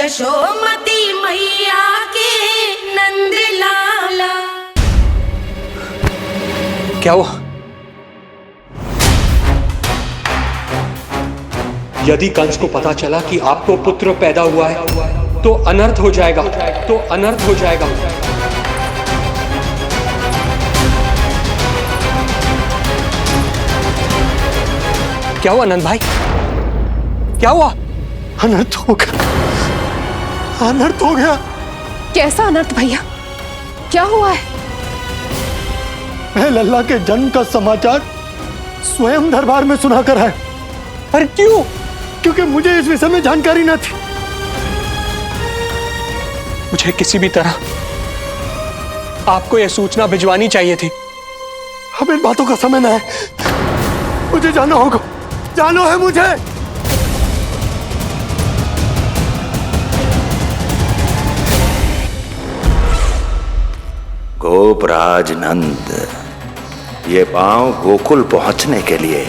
यशोमती मैया के नंद लाला। क्या हुआ? यदि कंस को पता चला कि आपको पुत्र पैदा हुआ है तो अनर्थ हो जाएगा, तो अनर्थ हो जाएगा। क्या हुआ नंद भाई? क्या हुआ? अनर्थ हो गया, अनर्थ हो गया। कैसा अनर्थ भैया? क्या हुआ है? मैं लल्ला के जन्म का समाचार स्वयं दरबार में सुनाकर आया। अरे क्यों? क्योंकि मुझे इस विषय में जानकारी न थी। मुझे किसी भी तरह आपको यह सूचना भिजवानी चाहिए थी। अब इन बातों का समय न है, मुझे जाना होगा, जानो है मुझे। गोपराज नंद, ये पांव गोकुल पहुंचने के लिए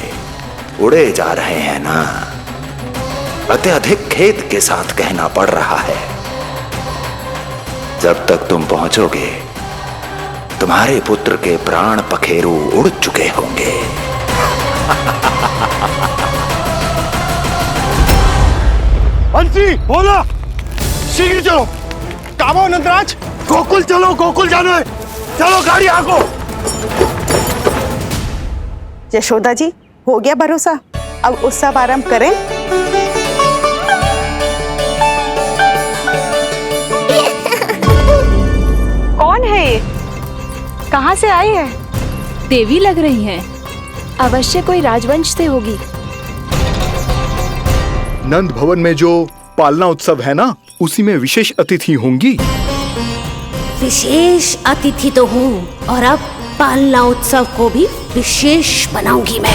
उड़े जा रहे हैं ना? अत्यधिक खेद के साथ कहना पड़ रहा है, जब तक तुम पहुंचोगे तुम्हारे पुत्र के प्राण पखेरु उड़ चुके होंगे। बंसी बोला, शीघ्र चलो। काबो नंदराज, गोकुल चलो, गोकुल जाना है। चलो गाड़ी आगो। यशोदा जी, हो गया भरोसा, अब उत्सव आरंभ करें। कौन है ये? कहाँ से आई है? देवी लग रही हैं। अवश्य कोई राजवंश से होगी। नंद भवन में जो पालना उत्सव है ना, उसी में विशेष अतिथि होंगी। विशेष अतिथि तो हूँ, और अब पालना उत्सव को भी विशेष बनाऊंगी मैं।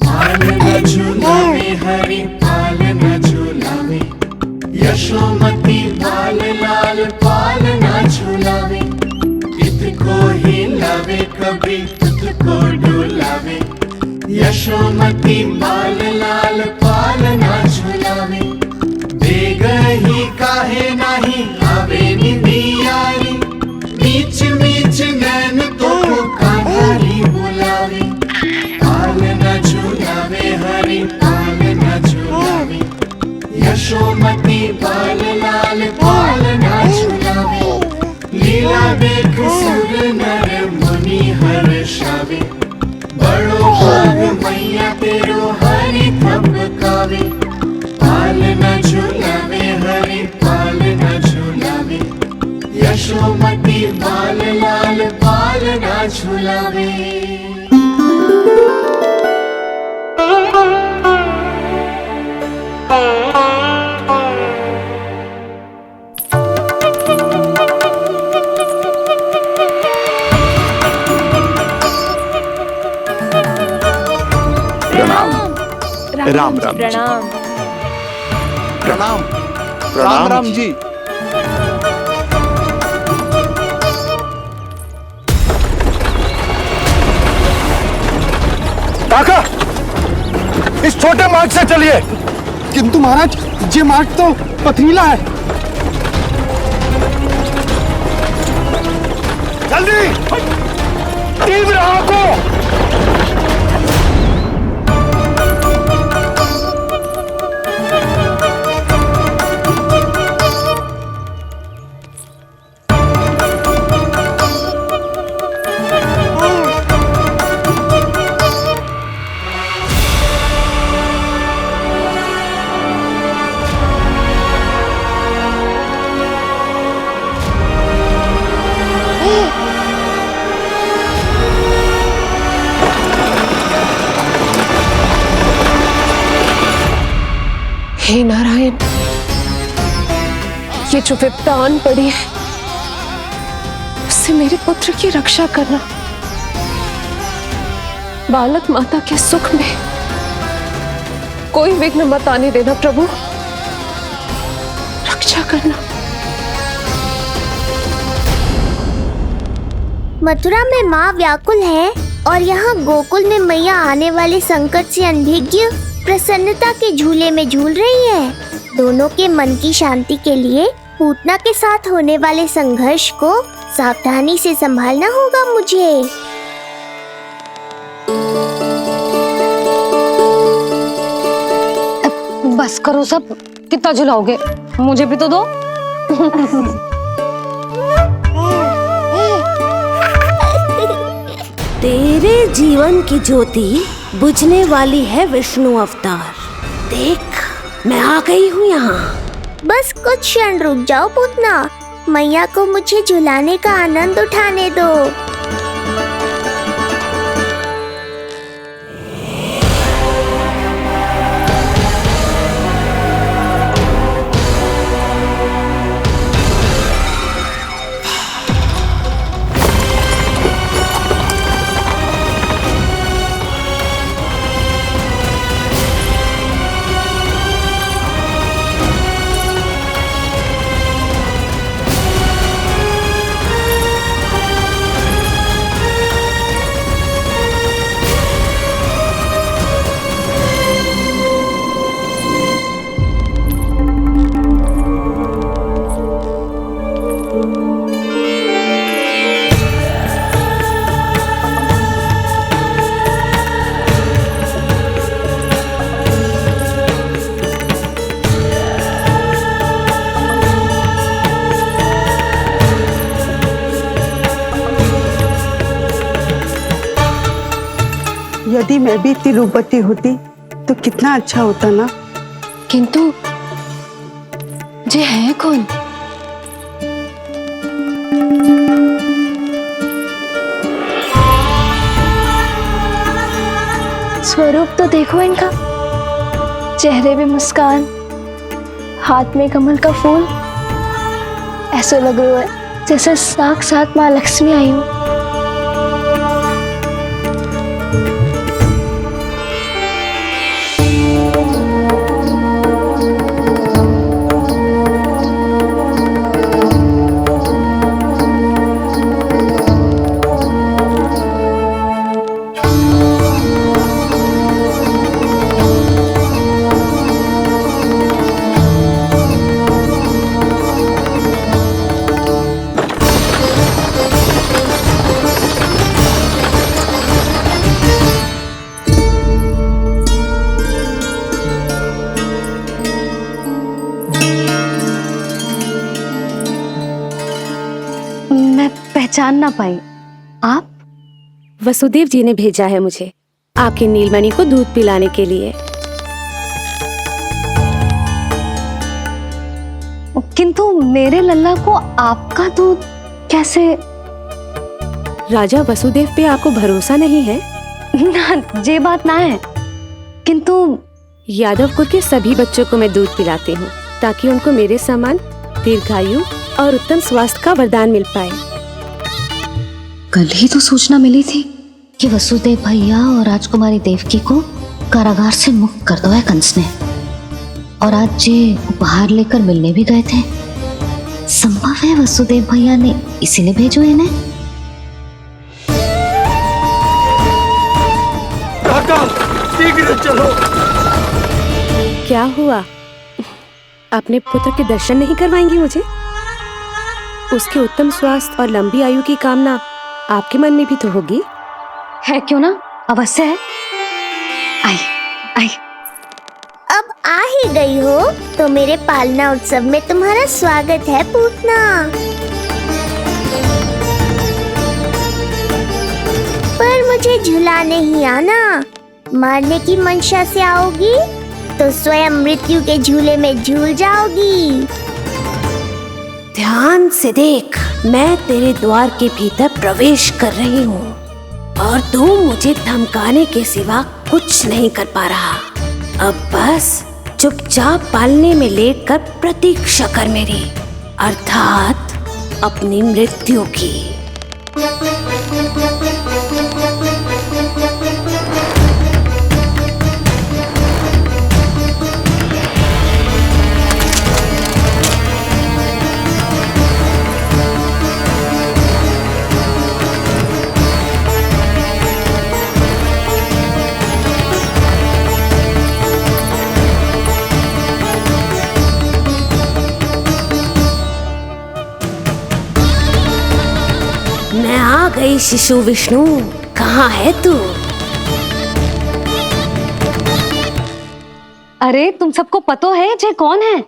पालना झूलावे हरि पालना झूलावे, यशोमती बाल लाल पालना झूलावे। इतको हिलावे कभी तुझको डुलावे, यशोमती बाल लाल पालना झूलावे। बेग ही काहे नाही आवे निंदियारी, मीच मीच नैन तो कान्हारी बुलावे। पालना झूलावे हरि पालना झूलावे, यशोमती बाल लाल पालना झूलावे। लीला देख सुर नर मुनि हर्षावे, बड़ो भाग मैया तेरो हरि थपकावे। पालना झूलावे हरि पालना झूलावे, यशोमती बाल लाल पालना झूलावे। राम राम जी। प्रणाम। प्रणाम राम राम जी। काका, इस छोटे मार्ग से चलिए। किंतु महाराज, ये मार्ग तो पथरीला है। जल्दी तीव्र आंखों। हे नारायण, ये जो विपदा आन पड़ी है, उससे मेरे पुत्र की रक्षा करना। बालक माता के सुख में कोई विघ्न मत आने देना प्रभु, रक्षा करना। मथुरा में माँ व्याकुल है, और यहाँ गोकुल में मैया आने वाले संकट से अनभिज्ञ प्रसन्नता के झूले में झूल रही है। दोनों के मन की शांति के लिए पूतना के साथ होने वाले संघर्ष को सावधानी से संभालना होगा मुझे। बस करो सब, कितना झुलाओगे, मुझे भी तो दो। तेरे जीवन की ज्योति बुझने वाली है विष्णु अवतार। देख, मैं आ गई हूँ यहाँ। बस कुछ क्षण रुक जाओ पूतना, मैया को मुझे झुलाने का आनंद उठाने दो। यदि मैं भी इतनी रूपवती होती तो कितना अच्छा होता ना। किंतु जे है कौन? स्वरूप तो देखो इनका, चेहरे पे मुस्कान, हाथ में कमल का फूल। ऐसा लग रहा है जैसे साक्षात माँ लक्ष्मी आई हो। पहचान ना पाई। आप? वसुदेव जी ने भेजा है मुझे आपकी नीलमणि को दूध पिलाने के लिए। किंतु मेरे लल्ला को आपका दूध कैसे? राजा वसुदेव पे आपको भरोसा नहीं है ना, ये बात ना है। किंतु यादव कुल के सभी बच्चों को मैं दूध पिलाती हूँ ताकि उनको मेरे समान दीर्घायु और उत्तम स्वास्थ्य का वरदान मिल पाए। कल ही तो सूचना मिली थी कि वसुदेव भैया और राजकुमारी देवकी को कारागार से मुक्त कर दो है कंस ने, और आज ये उपहार लेकर मिलने भी गए थे। संभव है वसुदेव भैया ने इसीलिए भेजो इन्हें। काका, शीघ्र चलो। क्या हुआ? अपने पुत्र के दर्शन नहीं करवाएंगी मुझे? उसके उत्तम स्वास्थ्य और लंबी आयु की कामना आपके मन में भी तो होगी। है क्यों ना, अवश्य है। आई आई। अब आ ही गई हो तो मेरे पालना उत्सव में तुम्हारा स्वागत है पूतना। पर मुझे झुलाने ही आना, मारने की मंशा से आओगी तो स्वयं मृत्यु के झूले में झूल जाओगी। ध्यान से देख, मैं तेरे द्वार के भीतर प्रवेश कर रही हूँ और तू मुझे धमकाने के सिवा कुछ नहीं कर पा रहा। अब बस चुपचाप पालने में लेटकर प्रतीक्षा कर मेरी, अर्थात अपनी मृत्यु की। शिशु विष्णु, कहाँ है तू? अरे तुम सबको पतो है जे कौन है?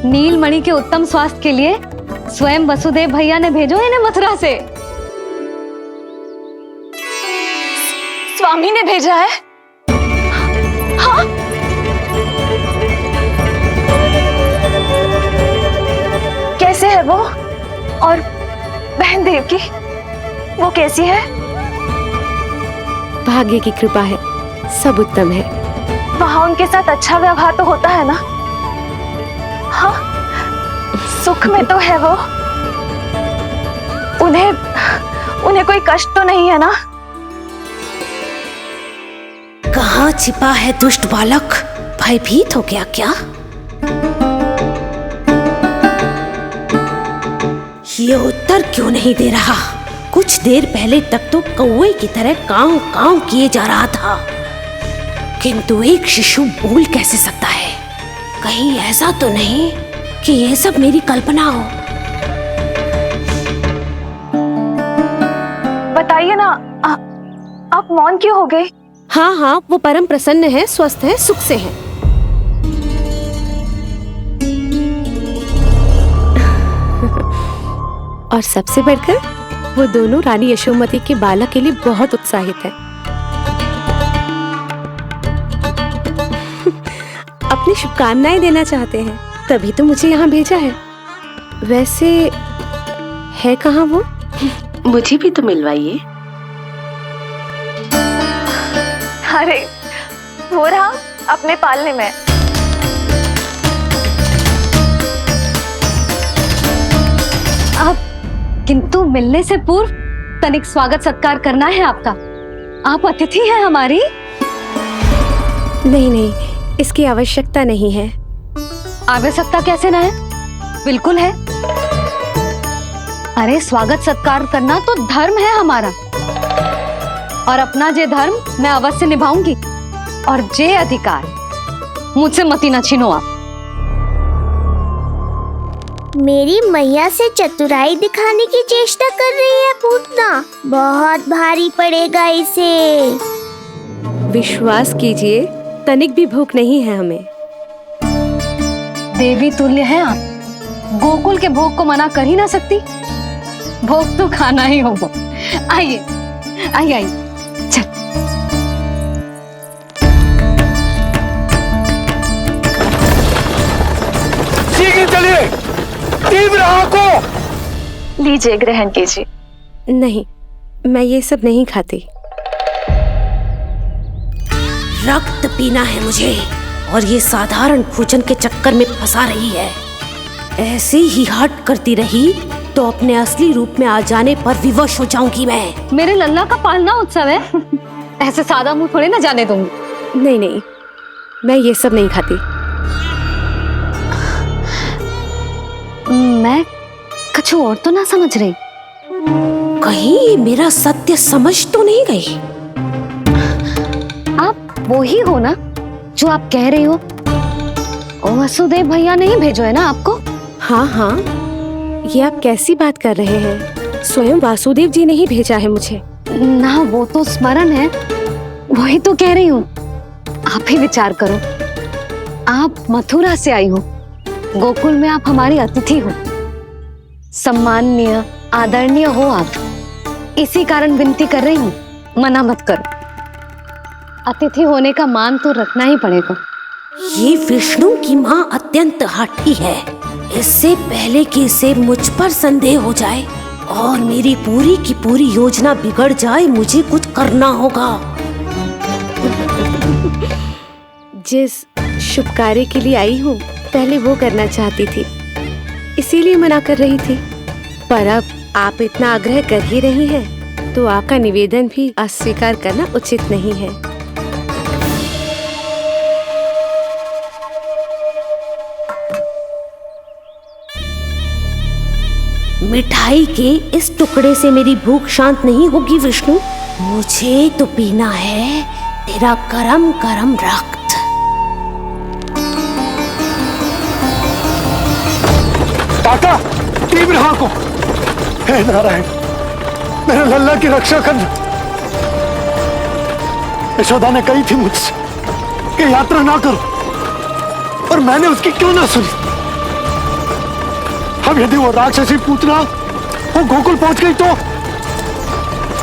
नीलमणि के उत्तम स्वास्थ्य के लिए स्वयं वसुदेव भैया ने भेजो इन्हें मथुरा से। स्वामी ने भेजा है? हाँ? कैसे है वो? और बहन देवकी, वो कैसी है? भाग्य की कृपा है, सब उत्तम है। वहां उनके साथ अच्छा व्यवहार तो होता है ना? हाँ, सुख में तो है वो। उन्हें कोई कष्ट तो नहीं है ना? कहाँ छिपा है दुष्ट बालक? भयभीत हो गया क्या? ये उत्तर क्यों नहीं दे रहा? कुछ देर पहले तक तो कौवे की तरह कांव कांव किए जा रहा था, किंतु एक शिशु बोल कैसे सकता है? कहीं ऐसा तो नहीं कि ये सब मेरी कल्पना हो? बताइए ना, आप मौन क्यों हो गए? हाँ हाँ, वो परम प्रसन्न है, स्वस्थ है, सुख से है। और सबसे बढ़कर वो दोनों रानी यशोमती के बालक के लिए बहुत उत्साहित है। अपनी शुभकामनाएं देना चाहते हैं, तभी तो मुझे यहाँ भेजा है। वैसे है कहाँ वो? मुझे भी तो मिलवाइए। अरे वो रहा अपने पालने में। अब किंतु मिलने से पूर्व तनिक स्वागत सत्कार करना है आपका। आप अतिथि हैं हमारी। नहीं नहीं, इसकी आवश्यकता नहीं है। आवश्यकता कैसे ना है? बिल्कुल है। अरे स्वागत सत्कार करना तो धर्म है हमारा, और अपना जे धर्म मैं अवश्य निभाऊंगी, और जे अधिकार मुझसे मती ना छीनो आप। मेरी मैया से चतुराई दिखाने की चेष्टा कर रही है पूतना। बहुत भारी पड़ेगा इसे। विश्वास कीजिए, तनिक भी भूख नहीं है हमें। देवी तुल्य है आप, गोकुल के भोग को मना कर ही ना सकती। भोग तो खाना ही होगा। आइए आइए आइए, चल। शीघ्र चलिए, तीव्र आंखों। लीजिए, ग्रहण कीजिए। नहीं, मैं ये सब नहीं खाती। रक्त पीना है मुझे, और ये साधारण भोजन के चक्कर में फंसा रही है। ऐसे ही हट करती रही तो अपने असली रूप में आ जाने पर विवश हो जाऊंगी मैं। मेरे लल्ला का पालना उत्सव है, ऐसे सादा मुंह थोड़े ना जाने दूंगी। नहीं नहीं, मैं ये सब नहीं खाती। मैं कुछ और तो ना समझ रही। कहीं ये मेरा सत्य समझ तो नहीं गई? आप वो ही हो ना जो आप कह रही हो? वसुदेव भैया ने ही भेजो है ना आपको? हाँ हाँ, ये आप कैसी बात कर रहे हैं? स्वयं वासुदेव जी ने ही भेजा है मुझे। ना वो तो स्मरण है, वही तो कह रही हूँ। आप ही विचार करो, आप मथुरा से आई हो, गोकुल में आप हमारी अतिथि हो, सम्माननीय आदरणीय हो आप। इसी कारण विनती कर रही हूँ, मना मत करो। अतिथि होने का मान तो रखना ही पड़ेगा। ये विष्णु की माँ अत्यंत हठी है। इससे पहले कि इसे मुझ पर संदेह हो जाए और मेरी पूरी की पूरी योजना बिगड़ जाए, मुझे कुछ करना होगा। जिस शुभ कार्य के लिए आई हूँ, पहले वो करना चाहती थी, इसीलिए मना कर रही थी। पर अब आप इतना आग्रह कर ही रही हैं, तो आपका निवेदन भी अस्वीकार करना उचित नहीं है। मिठाई के इस टुकड़े से मेरी भूख शांत नहीं होगी विष्णु। मुझे तो पीना है तेरा गरम गरम रक्त। काका, तीव्र आंखों। हे नारायण, मेरे लल्ला की रक्षा करना। यशोदा ने कही थी मुझसे कि यात्रा ना करो, और मैंने उसकी क्यों ना सुनी। अब यदि वो राक्षसी पूतना वो गोकुल पहुंच गई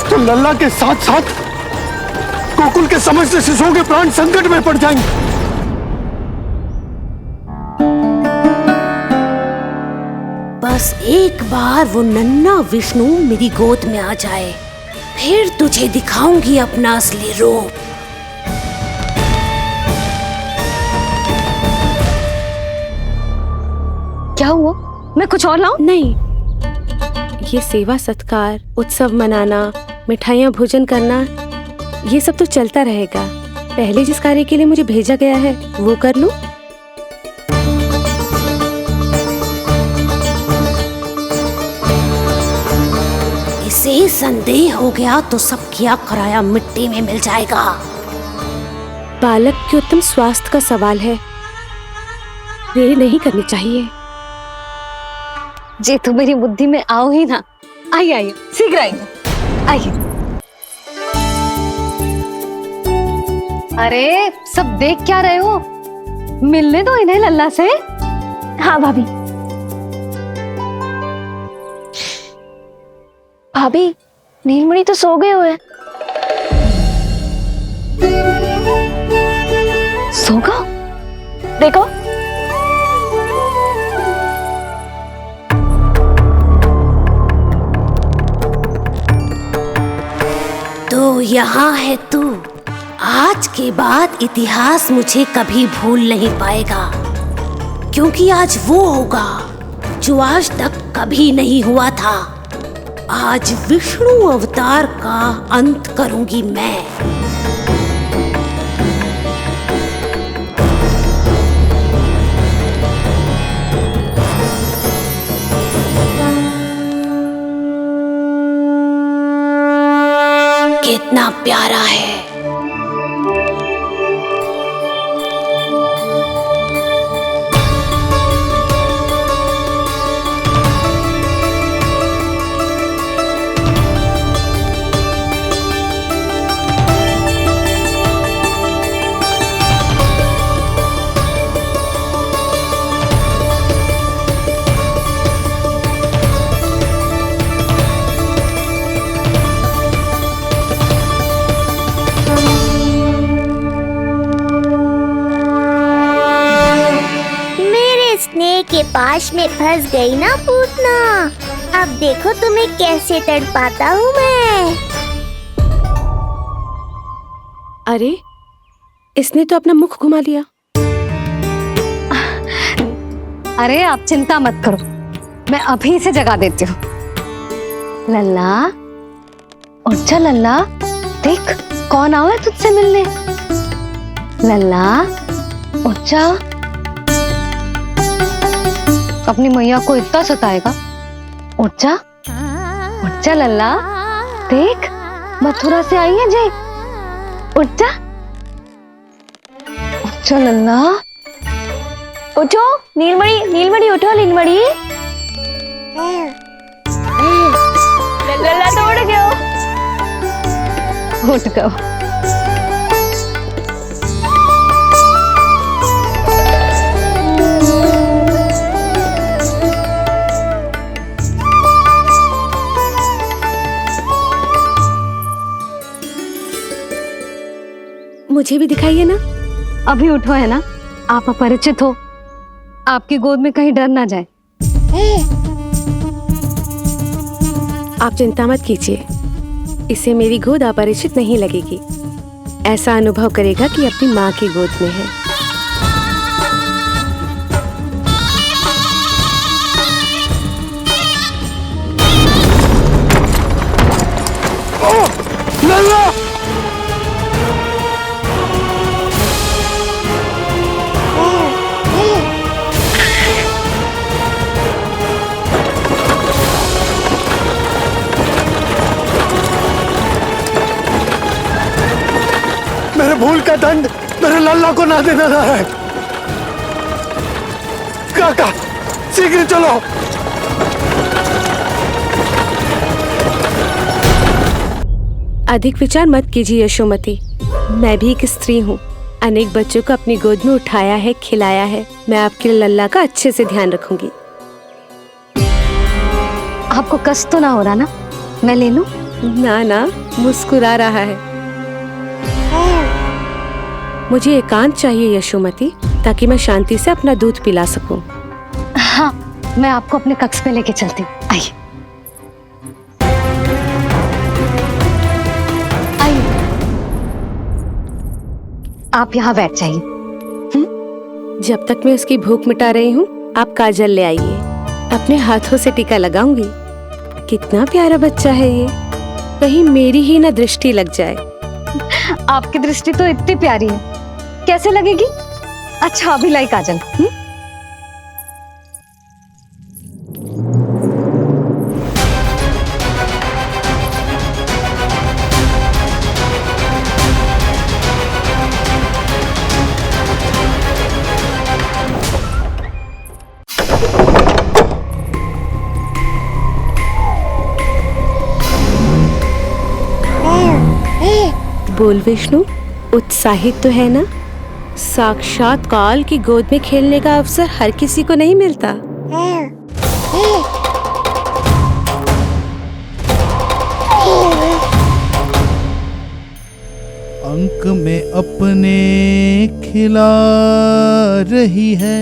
तो लल्ला के साथ साथ गोकुल के समस्त शिशुओं के प्राण संकट में पड़ जाएंगे। बस एक बार वो नन्हा विष्णु मेरी गोद में आ जाए, फिर तुझे दिखाऊंगी अपना असली रूप। क्या हुआ? मैं कुछ और लाऊं? नहीं, ये सेवा सत्कार, उत्सव मनाना, मिठाइयाँ भोजन करना, ये सब तो चलता रहेगा। पहले जिस कार्य के लिए मुझे भेजा गया है वो कर लूं। इसे संदेह हो गया तो सब किया कराया मिट्टी में मिल जाएगा। बालक के उत्तम स्वास्थ्य का सवाल है, देरी नहीं करनी चाहिए। जे तो मेरी बुद्धि में आओ ही ना। आइए आइए, शीघ्र आइए, आइए। अरे सब देख क्या रहे हो? मिलने दो इन्हें लल्ला से। हाँ भाभी। भाभी, नीलमणि तो सो गए हुए। सो गया? देखो। तो यहाँ है तू। आज के बाद इतिहास मुझे कभी भूल नहीं पाएगा, क्योंकि आज वो होगा जो आज तक कभी नहीं हुआ था। आज विष्णु अवतार का अंत करूंगी मैं। कितना प्यारा है। के पास में फंस गई ना पूतना। अब देखो तुम्हें कैसे तड़पाता हूँ मैं। अरे, इसने तो अपना मुख घुमा लिया। अरे आप चिंता मत करो, मैं अभी इसे जगा देती हूँ। लल्ला, उठ जा लल्ला, देख कौन आया तुझसे मिलने। लल्ला, उठ जा। अपनी मैया को इतना सताएगा? उठ जा लल्ला, देख मथुरा से आई है जय। उठ जा लल्ला। उठो नीलमणि, नीलमणि उठो नीलमणि। लल्ला तो उठ गयो। उठ गयो। मुझे भी दिखाइए ना। अभी उठो है ना, आप अपरिचित हो, आपकी गोद में कहीं डर ना जाए। आप चिंता मत कीजिए, इसे मेरी गोद अपरिचित नहीं लगेगी। ऐसा अनुभव करेगा कि अपनी माँ की गोद में है। लल्ला! मेरे भूल का दंड मेरे लल्ला को ना देना रहा है। काका, शीघ्र चलो। अधिक विचार मत कीजिए यशोमती। मैं भी एक स्त्री हूँ, अनेक बच्चों को अपनी गोद में उठाया है, खिलाया है। मैं आपके लल्ला का अच्छे से ध्यान रखूंगी। आपको कष्ट तो ना हो रहा ना? मैं ले लूं? ना ना, मुस्कुरा रहा है। मुझे एकांत चाहिए यशोमती, ताकि मैं शांति से अपना दूध पिला सकूं। हाँ, मैं आपको अपने कक्ष में लेके चलती हूँ। आइए आइए, आप यहाँ बैठ जाइए। जब तक मैं उसकी भूख मिटा रही हूँ, आप काजल ले आइए। अपने हाथों से टीका लगाऊंगी। कितना प्यारा बच्चा है ये, कहीं मेरी ही ना दृष्टि लग जाए। आपकी दृष्टि तो इतनी प्यारी है, कैसे लगेगी? अच्छा, अभी लाई काजल। बोल विष्णु, उत्साहित तो है ना? साक्षात काल की गोद में खेलने का अवसर हर किसी को नहीं मिलता। अंक में अपने खिला रही है,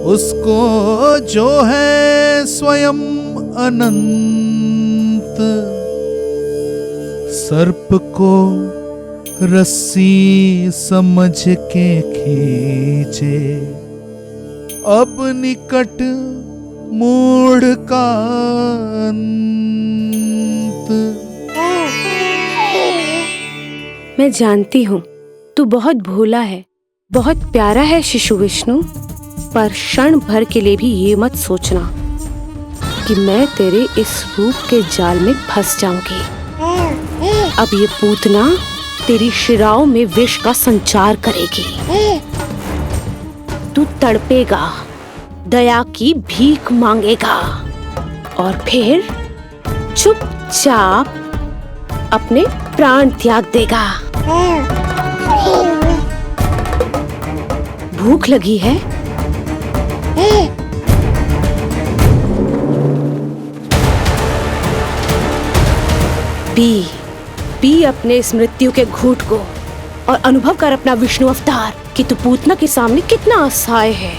उसको जो है स्वयं अनंत। सर्प को रस्सी समझ के खींचे, अब निकट मूढ़ का अंत। मैं जानती हूँ तू बहुत भोला है, बहुत प्यारा है शिशु विष्णु, पर क्षण भर के लिए भी ये मत सोचना कि मैं तेरे इस रूप के जाल में फंस जाऊंगी। अब ये पूतना तेरी शिराओं में विष का संचार करेगी। तू तड़पेगा, दया की भीख मांगेगा और फिर चुपचाप अपने प्राण त्याग देगा। भूख लगी है? पी अपने इस मृत्यु के घूंट को और अनुभव कर अपना विष्णु अवतार कि तू पूतना के सामने कितना असहाय है।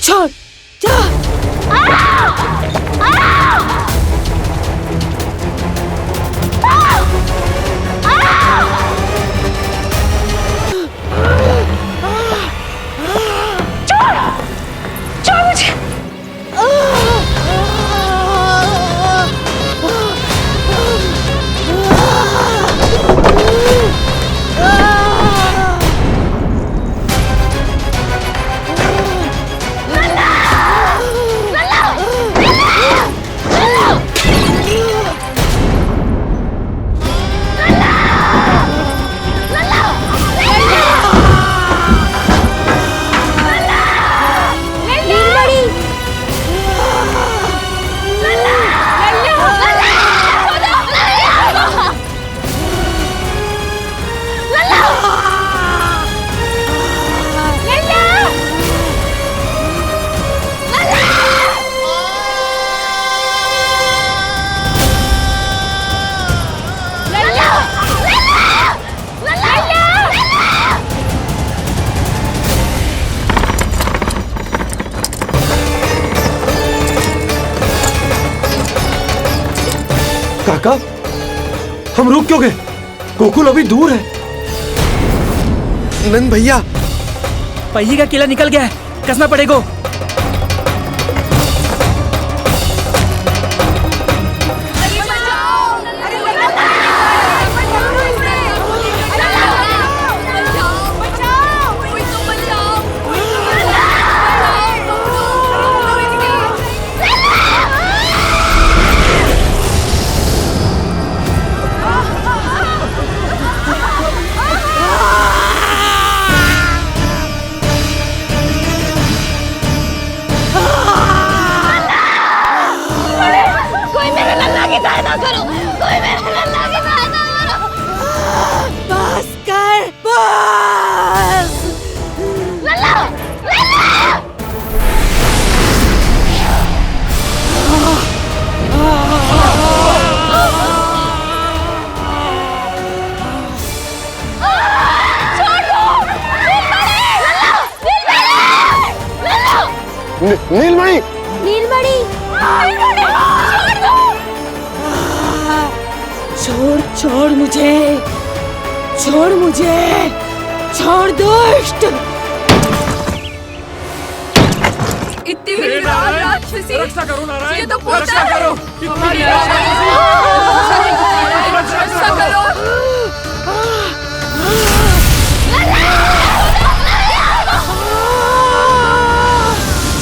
छोड़ जा। छोड़ मुझे। काका, हम रुक क्यों गए? गोकुल अभी दूर है। नंद भैया, पहिए का किला निकल गया है, कसना पड़ेगा। ना करो, कोई मेरे लल्ला की बात ना करो। बस कर, बस। लल्ला, लल्ला। नीलमणि, नीलमणि, छोड़, छोड़ मुझे, छोड़ मुझे, छोड़ दुष्ट। इतनी भी राक्षसी, रक्षा करो नारायण, ये तो रक्षा करो, हमारी रक्षा करो।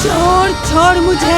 छोड़, छोड़ मुझे।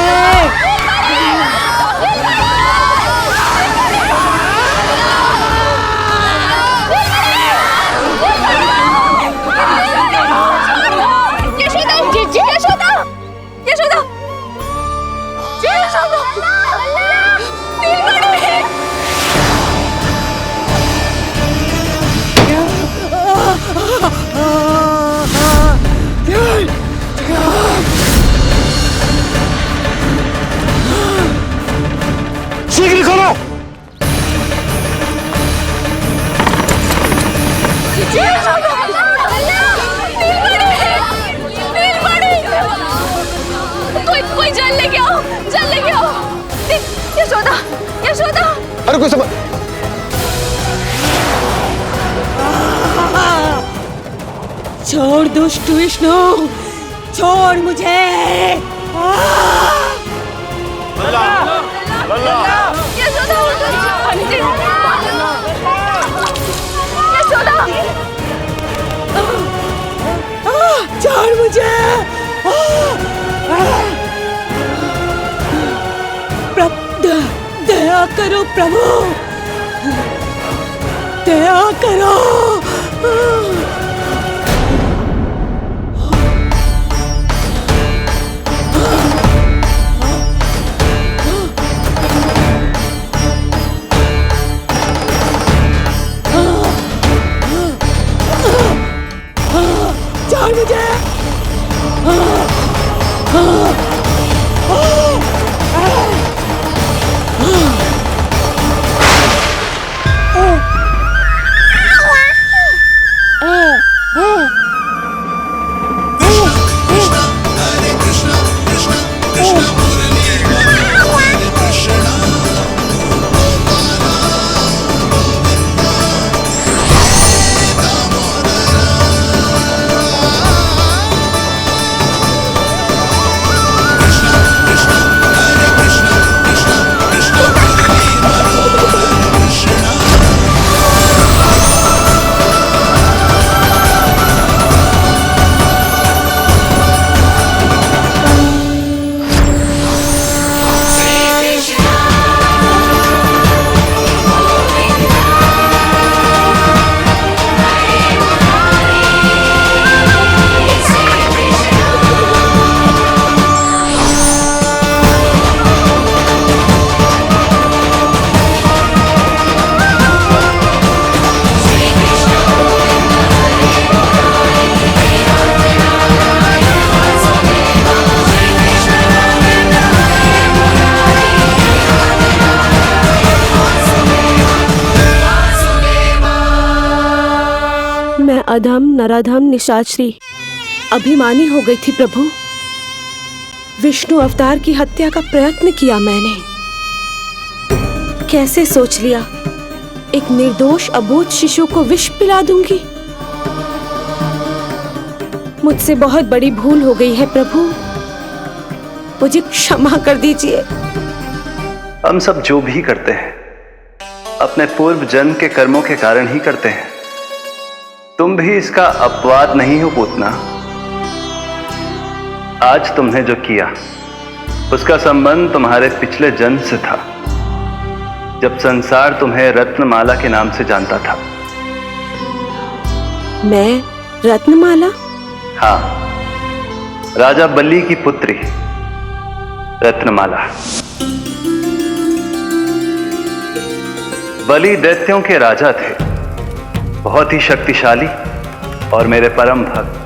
शीघ्र करो। कोई जल लेके आओ, जल लेके आओ। यशोदा, यशोदा। अरे कोई समझ। छोड़ दुष्ट विष्णु, छोड़ मुझे। लल्ला, लल्ला। यशोदा, यशोदा। छोड़ मुझे। दया करो प्रभु, दया करो। छोड़ मुझे। अधम नराधम निशाचरी अभिमानी हो गई थी प्रभु। विष्णु अवतार की हत्या का प्रयत्न किया मैंने। कैसे सोच लिया एक निर्दोष अबोध शिशु को विष पिला दूंगी। मुझसे बहुत बड़ी भूल हो गई है प्रभु, मुझे क्षमा कर दीजिए। हम सब जो भी करते हैं अपने पूर्व जन्म के कर्मों के कारण ही करते हैं। तुम भी इसका अपवाद नहीं हो पूतना। आज तुमने जो किया उसका संबंध तुम्हारे पिछले जन्म से था, जब संसार तुम्हें रत्नमाला के नाम से जानता था। मैं रत्नमाला? हाँ, राजा बलि की पुत्री रत्नमाला। बलि दैत्यों के राजा थे, बहुत ही शक्तिशाली, और मेरे परम भक्त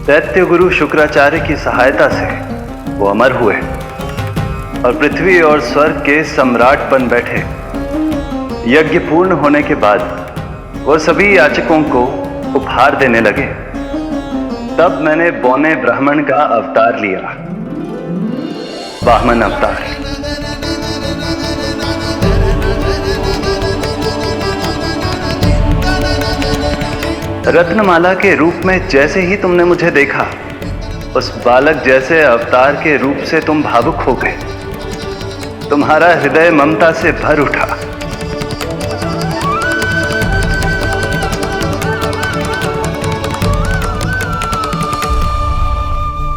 दैत्य गुरु शुक्राचार्य की सहायता से वो अमर हुए और पृथ्वी और स्वर्ग के सम्राट बन बैठे। यज्ञ पूर्ण होने के बाद वो सभी याचकों को उपहार देने लगे। तब मैंने बौने ब्राह्मण का अवतार लिया, वामन अवतार। रत्नमाला के रूप में जैसे ही तुमने मुझे देखा, उस बालक जैसे अवतार के रूप से तुम भावुक हो गए। तुम्हारा हृदय ममता से भर उठा।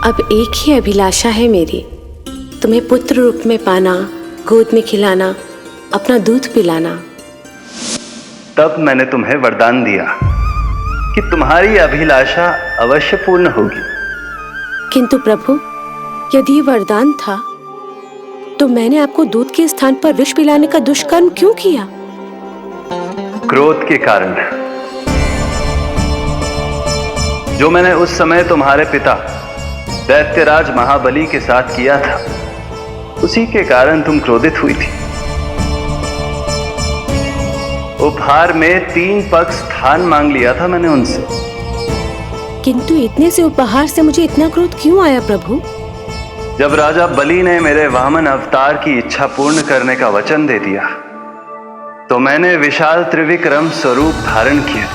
अब एक ही अभिलाषा है मेरी, तुम्हें पुत्र रूप में पाना, गोद में खिलाना, अपना दूध पिलाना। तब मैंने तुम्हें वरदान दिया कि तुम्हारी अभिलाषा अवश्य पूर्ण होगी। किंतु प्रभु, यदि ये वरदान था तो मैंने आपको दूध के स्थान पर विष पिलाने का दुष्कर्म क्यों किया? क्रोध के कारण, जो मैंने उस समय तुम्हारे पिता दैत्यराज महाबली के साथ किया था, उसी के कारण तुम क्रोधित हुई थी। उपहार में 3 पग स्थान मांग लिया था मैंने उनसे। किंतु इतने से उपहार से मुझे इतना क्रोध क्यों आया प्रभु? जब राजा बलि ने मेरे वामन अवतार की इच्छा पूर्ण करने का वचन दे दिया, तो मैंने विशाल त्रिविक्रम स्वरूप धारण किया।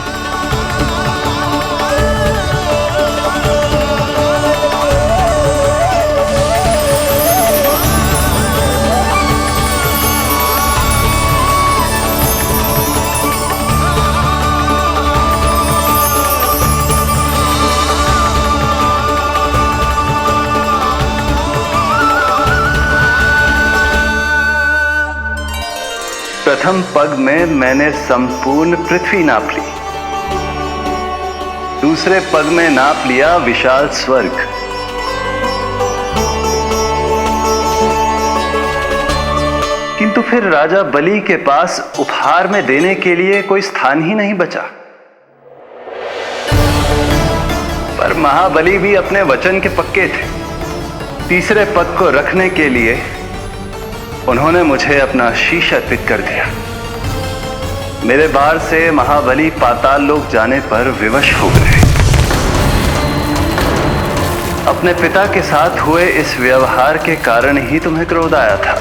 प्रथम पग में मैंने संपूर्ण पृथ्वी नाप ली, दूसरे पग में नाप लिया विशाल स्वर्ग, किंतु फिर राजा बलि के पास उपहार में देने के लिए कोई स्थान ही नहीं बचा। पर महाबली भी अपने वचन के पक्के थे। तीसरे पग को रखने के लिए उन्होंने मुझे अपना शीश अर्पित कर दिया। मेरे बार से महाबली पाताल लोक जाने पर विवश हो गए। अपने पिता के साथ हुए इस व्यवहार के कारण ही तुम्हें क्रोध आया था।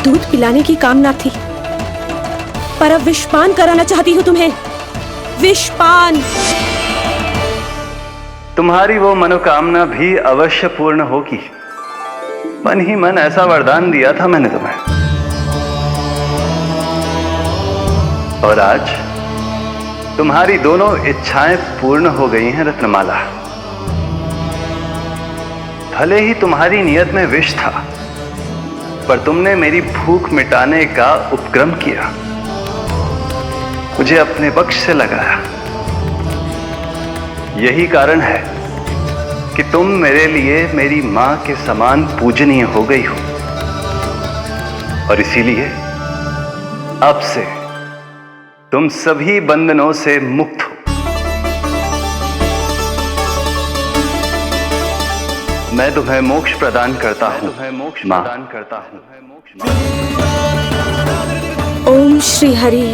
दूध पिलाने की कामना थी, पर अब विषपान कराना चाहती हूँ तुम्हें। विषपान। तुम्हारी वो मनोकामना भी अवश्य पूर्ण होगी। मन ही मन ऐसा वरदान दिया था मैंने तुम्हें। और आज तुम्हारी दोनों इच्छाएं पूर्ण हो गई हैं रत्नमाला। भले ही तुम्हारी नियत में विष था, पर तुमने मेरी भूख मिटाने का उपक्रम किया, मुझे अपने पक्ष से लगाया। यही कारण है कि तुम मेरे लिए मेरी मां के समान पूजनीय हो गई हो, और इसीलिए अब से तुम सभी बंधनों से मुक्त हो। मैं तुम्हें मोक्ष प्रदान करता हूँ, मां। ओम श्री हरि।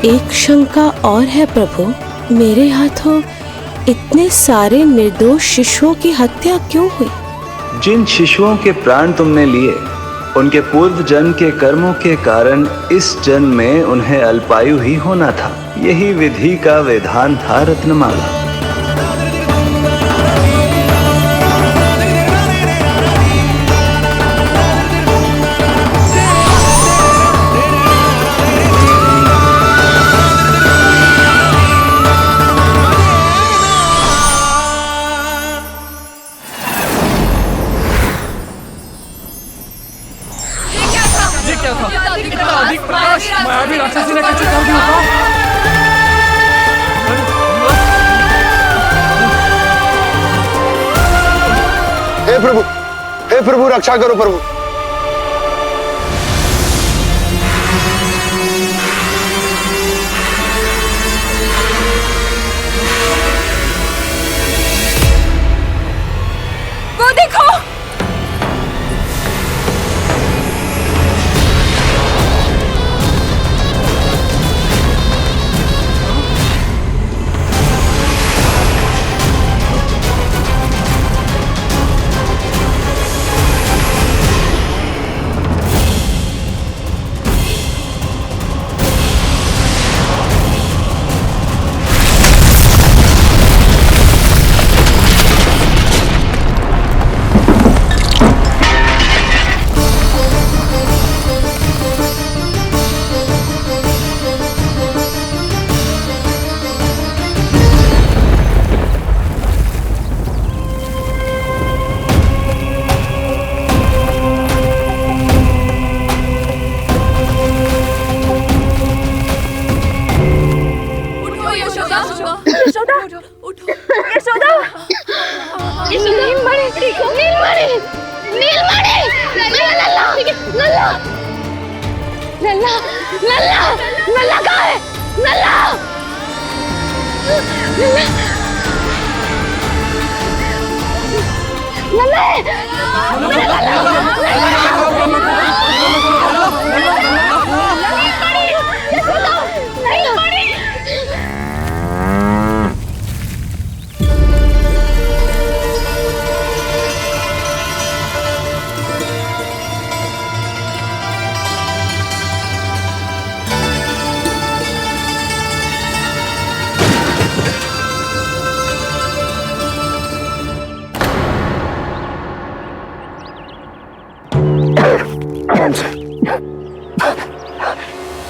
एक शंका और है प्रभु, मेरे हाथों इतने सारे निर्दोष शिशुओं की हत्या क्यों हुई? जिन शिशुओं के प्राण तुमने लिए, उनके पूर्व जन्म के कर्मों के कारण इस जन्म में उन्हें अल्पायु ही होना था। यही विधि का विधान था रत्नमाला। क्या था? इतना अधिक प्रकाश मायावी राक्षसी ने कैसे कर दिया? हे प्रभु रक्षा करो प्रभु। वो देखो,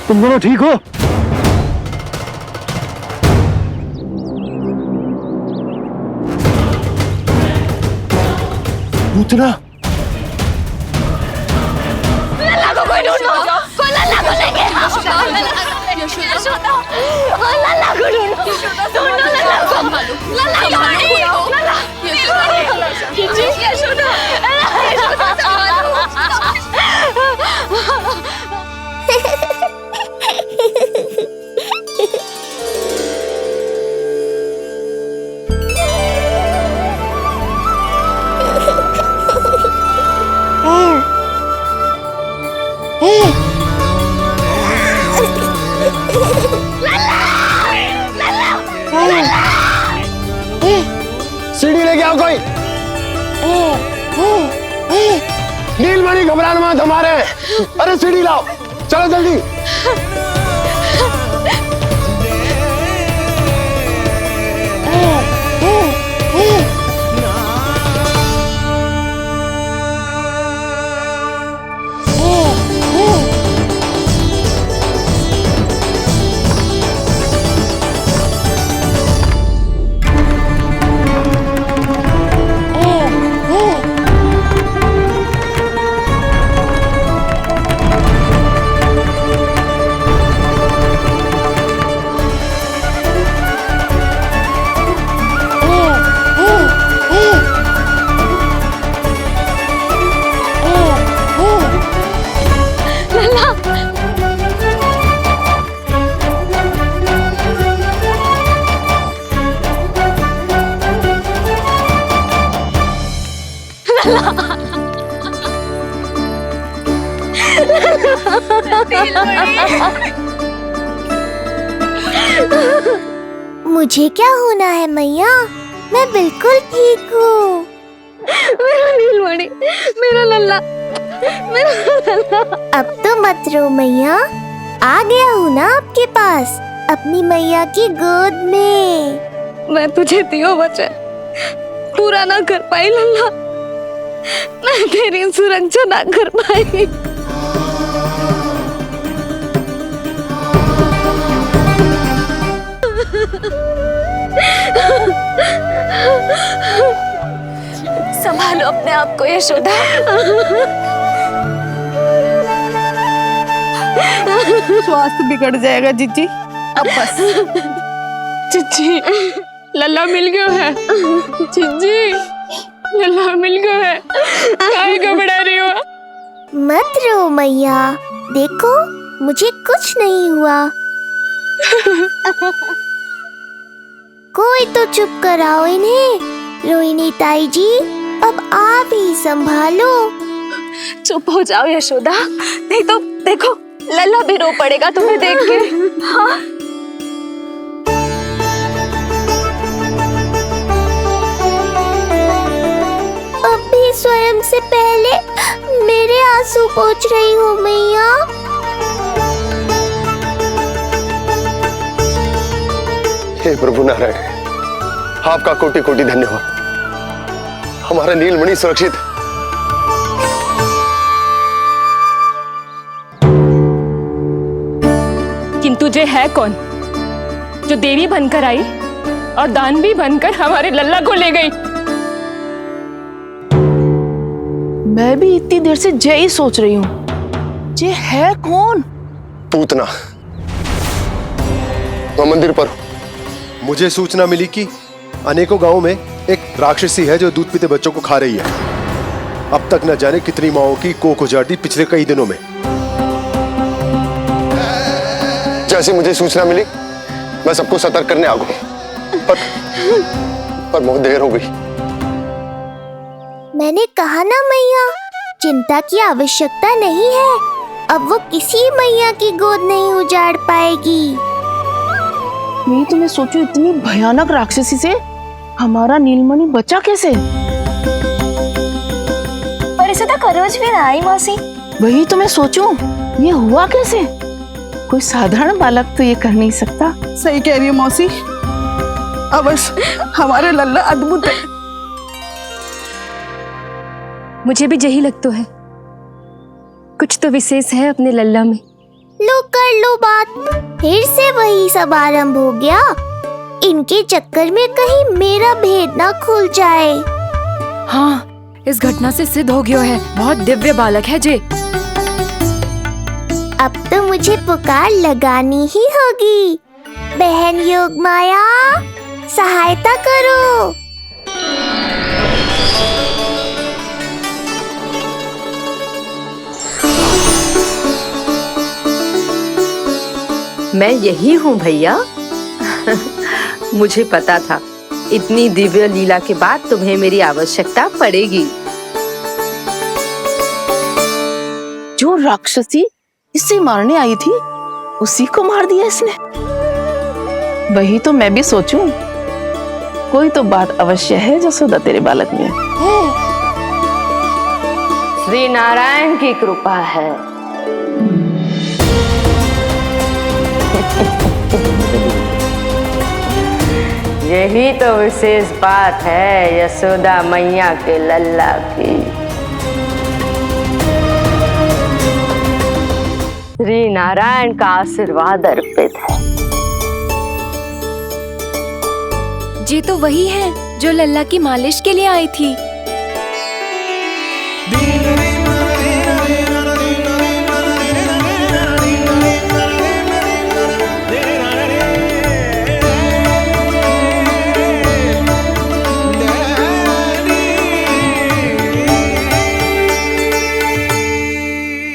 तुम दोनों ठीक हो? पूतना लल्ला को कोई ढूंढो, कोई लल्ला को लेके आओ। यशोदा, लल्ला को ढूंढो, ढूंढो लल्ला को। लल्ला को लल्ला, यशोदा, सीढ़ी लेके आओ कोई। नीलमणि घबराना मत हमारे। अरे सीढ़ी लाओ, चलो जल्दी। मुझे क्या होना है मैया, मैं बिल्कुल ठीक हूँ। मेरा नीलमणि, मेरा लल्ला, मेरा लल्ला। अब तो मत रो मैया, आ गया हूँ ना आपके पास, अपनी मैया की गोद में। मैं तुझे दियो वचन पूरा ना कर पाई लल्ला, मैं तेरी सुरक्षा ना कर पाई। संभालो अपने आप को यशोदा। स्वास्थ्य बिगड़ जाएगा जीजी। अब बस चिज्जी लल्ला मिल गयो है। चिज्जी लल्ला मिल गयो है। काहे घबरा रही हो? मत रो मैया, देखो मुझे कुछ नहीं हुआ। कोई तो चुप कराओ इन्हें। रोहिणी ताई जी, अब आप ही संभालो। चुप हो जाओ यशोदा, नहीं तो देखो लल्ला भी रो पड़ेगा तुम्हें देख के। हाँ अब भी स्वयं से पहले मेरे आंसू पोंछ रही हो मैया। हे प्रभु नारायण, आपका कोटि कोटि धन्यवाद। हमारा नीलमणि सुरक्षित है। किंतु जे है कौन जो देवी बनकर आई और दानवी बनकर हमारे लल्ला को ले गई? मैं भी इतनी देर से जय ही सोच रही हूँ, जे है कौन? पूतना। मैं मंदिर पर हूँ। मुझे सूचना मिली कि अनेकों गांवों में एक राक्षसी है जो दूध पीते बच्चों को खा रही है। अब तक न जाने कितनी माओं की कोख उजाड़ दी पिछले कई दिनों में। जैसे मुझे सूचना मिली मैं सबको सतर्क करने आ गया, पर बहुत देर हो गई। मैंने कहा ना मैया, चिंता की आवश्यकता नहीं है। अब वो किसी मैया की गोद नहीं उजाड़ पाएगी। मैं तो मैं सोचूं इतनी भयानक राक्षसी से हमारा नीलमणि बचा कैसे? पर इसे तो खरोच भी ना आई मौसी। वही तो मैं सोचूं, ये हुआ कैसे? कोई साधारण बालक तो ये कर नहीं सकता। सही कह रही है मौसी, अवश्य हमारे लल्ला अद्भुत है। मुझे भी यही लगता है, कुछ तो विशेष है अपने लल्ला में। लो कर लो बात, फिर से वही सब आरंभ हो गया। इनके चक्कर में कहीं मेरा भेद ना खुल जाए। हाँ, इस घटना से सिद्ध हो गया है, बहुत दिव्य बालक है जे। अब तो मुझे पुकार लगानी ही होगी। बहन योगमाया, सहायता करो। मैं यही हूँ भैया। मुझे पता था इतनी दिव्य लीला के बाद तुम्हें मेरी आवश्यकता पड़ेगी। जो राक्षसी इसे मारने आई थी उसी को मार दिया इसने। वही तो मैं भी सोचूं, कोई तो बात अवश्य है जसोदा तेरे बालक में। श्री नारायण की कृपा है। यही तो विशेष बात है यशोदा मैया के लल्ला की। श्री नारायण का आशीर्वाद अर्पित है। ये तो वही है जो लल्ला की मालिश के लिए आई थी।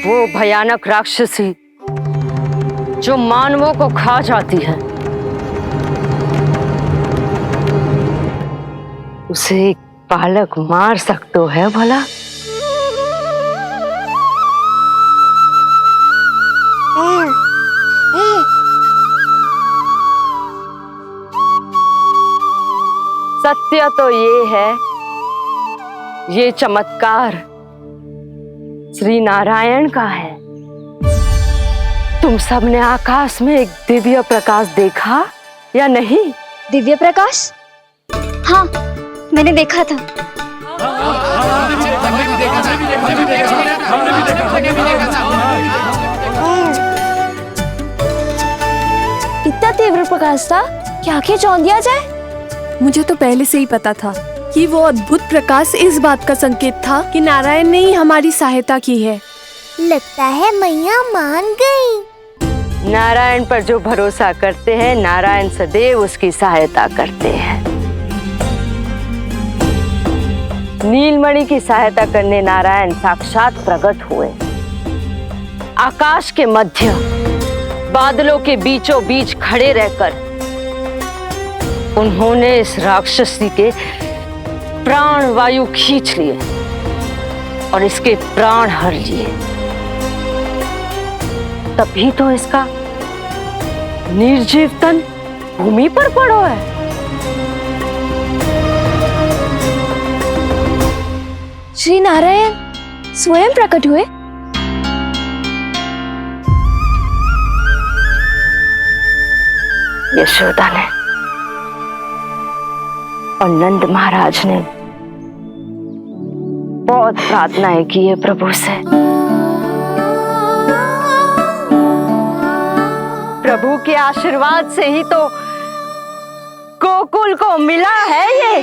वो भयानक राक्षसी जो मानवों को खा जाती है, उसे एक बालक मार सकते है भला? सत्य तो ये है, ये चमत्कार श्री नारायण का है। तुम सबने आकाश में एक दिव्य प्रकाश देखा या नहीं? दिव्य प्रकाश? हाँ, मैंने देखा था। इतना तीव्र प्रकाश था कि आंखें चौंध दिया जाए। मुझे तो पहले से ही पता था कि वो अद्भुत प्रकाश इस बात का संकेत था कि नारायण ने ही हमारी सहायता की है। लगता है मैया मान गई। नारायण पर जो भरोसा करते हैं, नारायण सदैव उसकी सहायता करते हैं। नीलमणि की सहायता करने नारायण साक्षात प्रकट हुए। आकाश के मध्य बादलों के बीचों बीच खड़े रहकर उन्होंने इस राक्षसी के प्राण वायु खींच लिए और इसके प्राण हर लिए। तभी तो इसका निर्जीव तन भूमि पर पड़ो है। श्री नारायण स्वयं प्रकट हुए। यशोदा ने और नंद महाराज ने बहुत प्रार्थनाएं की है प्रभु से। प्रभु के आशीर्वाद से ही तो गोकुल को मिला है ये।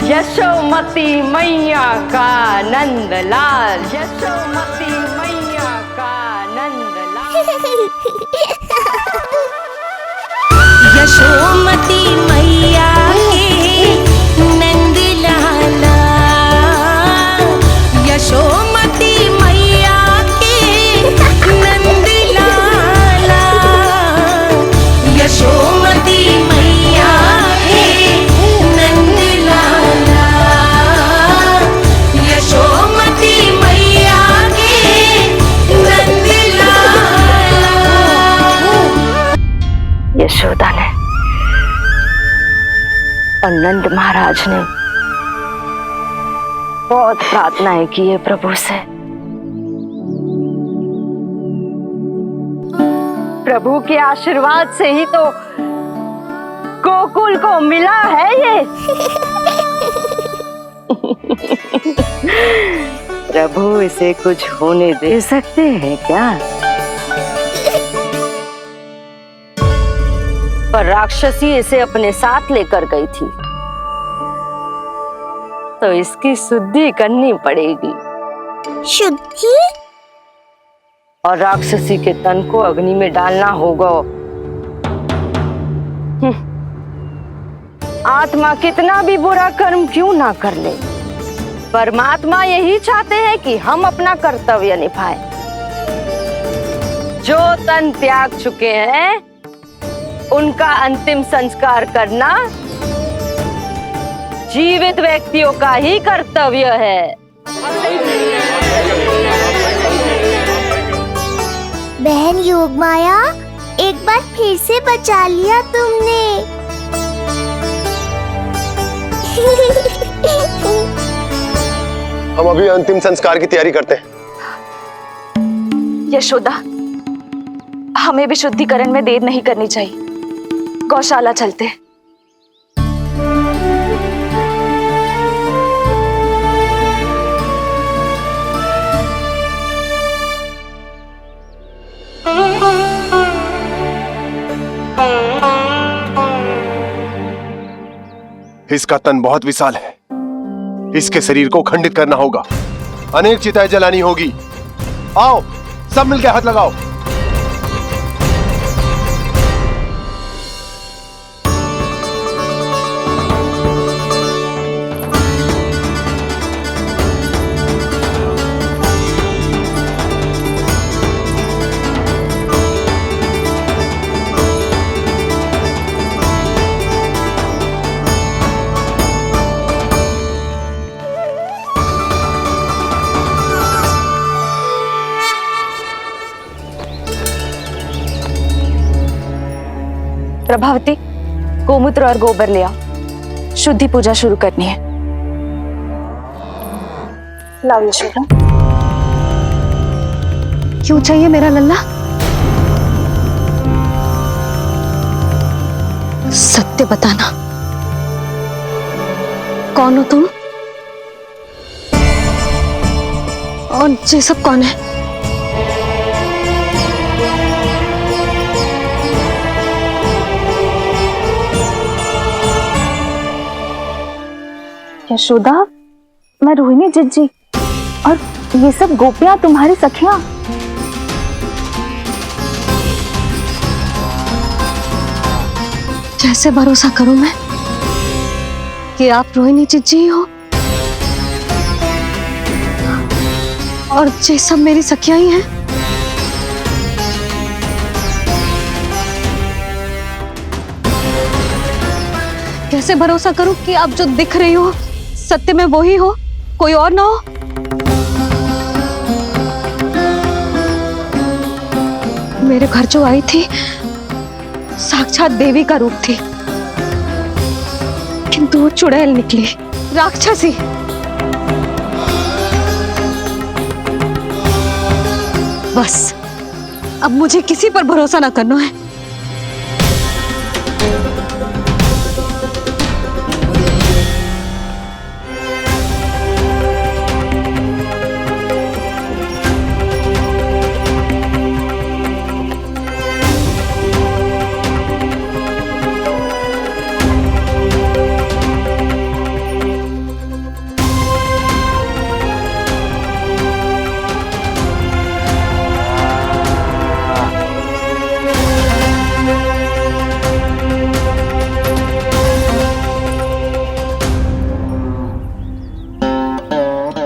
यशोमती मैया का नंदलाल, यशोमती मैया का नंदलाल। यशोमती मैया के नंदलाला, यशोमती मैया के नंदलाला, यशोमती मैया के नंदलाला, यशोमती मैया के नंदलाला। यशोदा ने और नंद महाराज ने बहुत प्रार्थनाएं की है प्रभु से। प्रभु के आशीर्वाद से ही तो गोकुल को मिला है ये। प्रभु इसे कुछ होने दे सकते हैं क्या? पर राक्षसी इसे अपने साथ लेकर गई थी, तो इसकी शुद्धि करनी पड़ेगी। शुद्धि? और राक्षसी के तन को अग्नि में डालना होगा। आत्मा कितना भी बुरा कर्म क्यों ना कर ले, परमात्मा यही चाहते हैं कि हम अपना कर्तव्य निभाएं। जो तन त्याग चुके हैं उनका अंतिम संस्कार करना जीवित व्यक्तियों का ही कर्तव्य है। बहन योगमाया, एक बार फिर से बचा लिया तुमने। हम अभी अंतिम संस्कार की तैयारी करते हैं। यशोदा, हमें भी शुद्धिकरण में देर नहीं करनी चाहिए। गौशाला चलते। इसका तन बहुत विशाल है, इसके शरीर को खंडित करना होगा। अनेक चिताएं जलानी होगी। आओ सब मिलकर हाथ लगाओ। प्रभावती, गोमूत्र और गोबर ले आओ, शुद्धि पूजा शुरू करनी है। लाओ यशोदा। क्यों चाहिए मेरा लल्ला? सत्य बताना, कौन हो तुम और ये सब कौन है? यशोदा, मैं रोहिणी जिज्जी और ये सब गोपियां तुम्हारी सखियां। कैसे भरोसा करूं मैं कि आप रोहिणी जीजी हो और ये सब मेरी सखियां ही हैं। कैसे भरोसा करूं कि आप जो दिख रही हो सत्य में वो ही हो, कोई और ना हो। मेरे घर जो आई थी साक्षात देवी का रूप थी, किंतु वो चुड़ैल निकली, राक्षसी। बस अब मुझे किसी पर भरोसा ना करना है।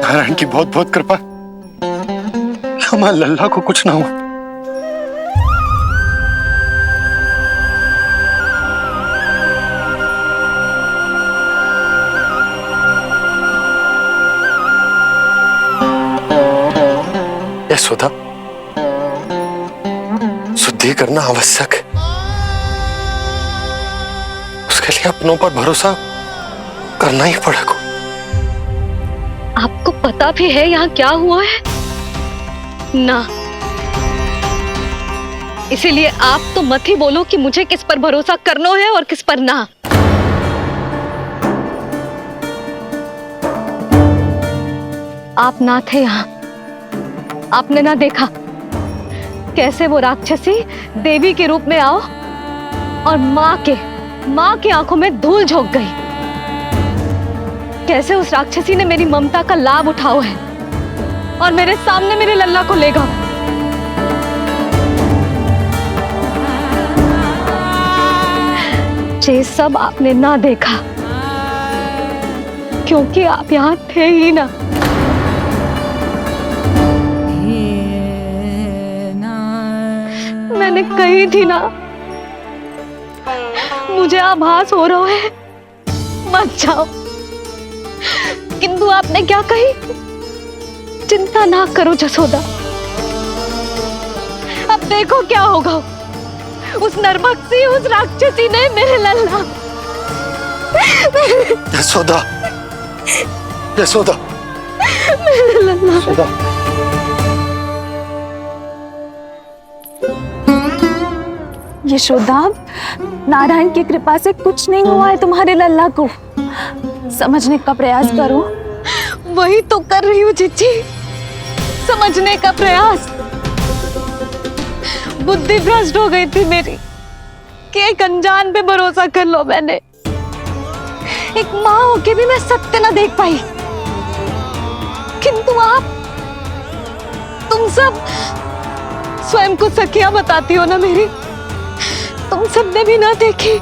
नारायण की बहुत बहुत कृपा कि हमारे लल्ला को कुछ ना हुआ। यशोदा, शुद्धि करना आवश्यक है। उसके लिए अपनों पर भरोसा करना ही पड़ेगा। आपको पता भी है यहाँ क्या हुआ है ना, इसीलिए आप तो मत ही बोलो कि मुझे किस पर भरोसा करना है और किस पर ना। आप ना थे यहाँ, आपने ना देखा कैसे वो राक्षसी देवी के रूप में आओ और माँ के आंखों में धूल झोंक गई। कैसे उस राक्षसी ने मेरी ममता का लाभ उठाया है और मेरे सामने मेरे लल्ला को ले गया। ये सब आपने ना देखा क्योंकि आप यहाँ थे ही ना। मैंने कही थी ना, मुझे आभास हो रहा है, मत जाओ। किंतु आपने क्या कही? चिंता ना करो जसोदा, अब देखो क्या होगा। उस नरभक्षी, उस राक्षसी ने मेरे लल्ला। यशोदा, यशोदा, मेरे लल्ला। यशोदा। यशोदा, नारायण की कृपा से कुछ नहीं हुआ है तुम्हारे लल्ला को। समझने का प्रयास करो। वही तो कर रही हूँ जीजी, समझने का प्रयास। बुद्धि भ्रष्ट हो गई थी मेरी कि एक अनजान पे भरोसा कर लो मैंने। एक माँ होके भी मैं सत्य ना देख पाई। किंतु आप, तुम सब स्वयं को सखियां बताती हो ना मेरी, तुम सबने भी ना देखी,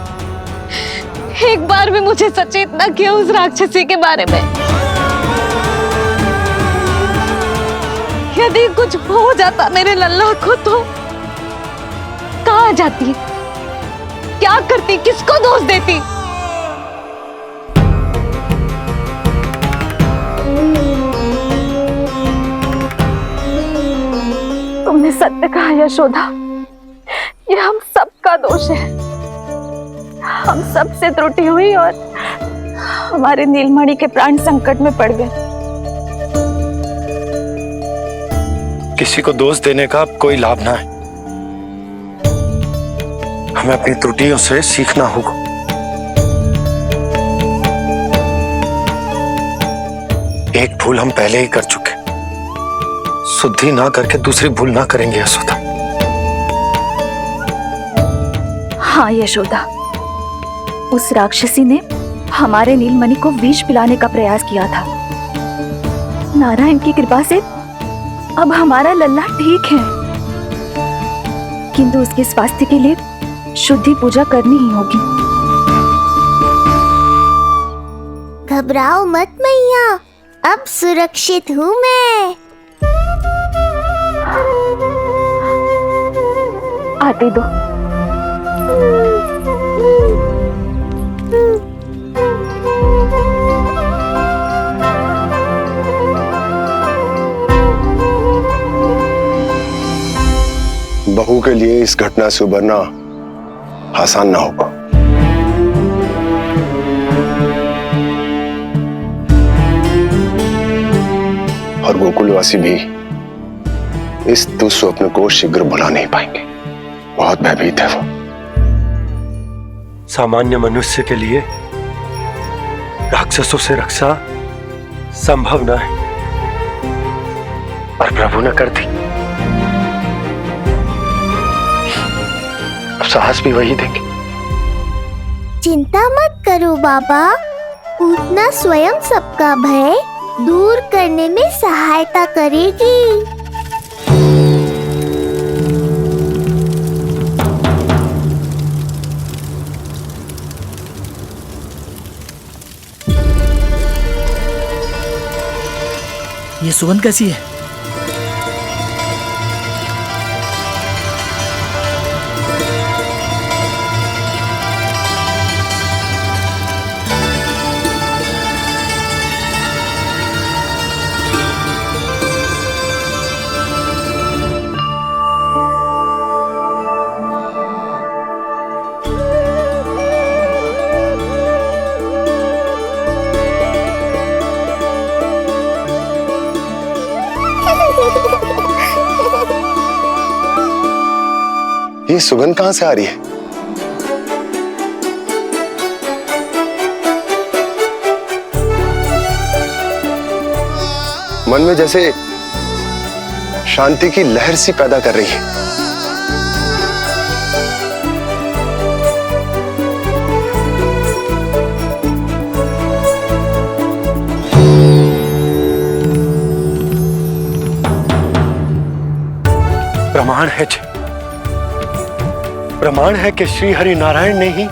एक बार भी मुझे सचेत ना किया उस राक्षसी के बारे में। यदि कुछ हो जाता मेरे लल्ला को तो कहाँ जाती, क्या करती, किसको दोष देती? तुमने सत्य कहा यशोदा, ये हम सबका दोष है। हम सबसे त्रुटि हुई और हमारे नीलमणि के प्राण संकट में पड़ गए। किसी को दोष देने का कोई लाभ ना है। हमें अपनी त्रुटियों से सीखना होगा। एक भूल हम पहले ही कर चुके, शुद्धि ना करके दूसरी भूल ना करेंगे यशोदा। हाँ यशोदा, उस राक्षसी ने हमारे नीलमणि को विष पिलाने का प्रयास किया था। नारायण की कृपा से अब हमारा लल्ला ठीक है, किंतु उसके स्वास्थ्य के लिए शुद्धि पूजा करनी ही होगी। घबराओ मत मैया, अब सुरक्षित हूँ मैं। आते दो। बहू के लिए इस घटना से उबरना आसान ना होगा। और गोकुलवासी भी इस दुस्वप्न को शीघ्र भुला नहीं पाएंगे। बहुत भयभीत है वो। सामान्य मनुष्य के लिए राक्षसों से रक्षा संभव न है, पर प्रभु ने कर दी। अब साहस भी वही देंगे। चिंता मत करो बाबा, पूतना स्वयं सबका भय दूर करने में सहायता करेगी। ये सुगंध कैसी है? ये सुगंध कहां से आ रही है? मन में जैसे शांति की लहर सी पैदा कर रही है। प्रमाण है कि श्री हरि नारायण ने ही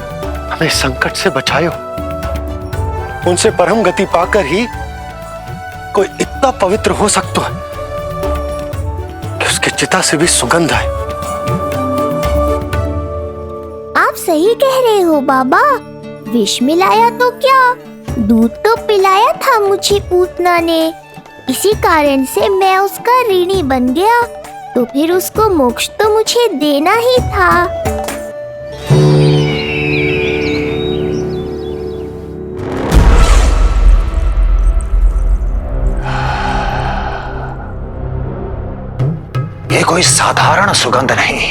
हमें संकट से बचायो। उनसे परम गति पाकर ही कोई इतना पवित्र हो सकता है कि उसकी चिता से भी सुगंध आए। आप सही कह रहे हो बाबा, विष मिलाया तो क्या, दूध तो पिलाया था मुझे पूतना ने। इसी कारण से मैं उसका ऋणी बन गया, तो फिर उसको मोक्ष तो मुझे देना ही था। ये कोई साधारण सुगंध नहीं,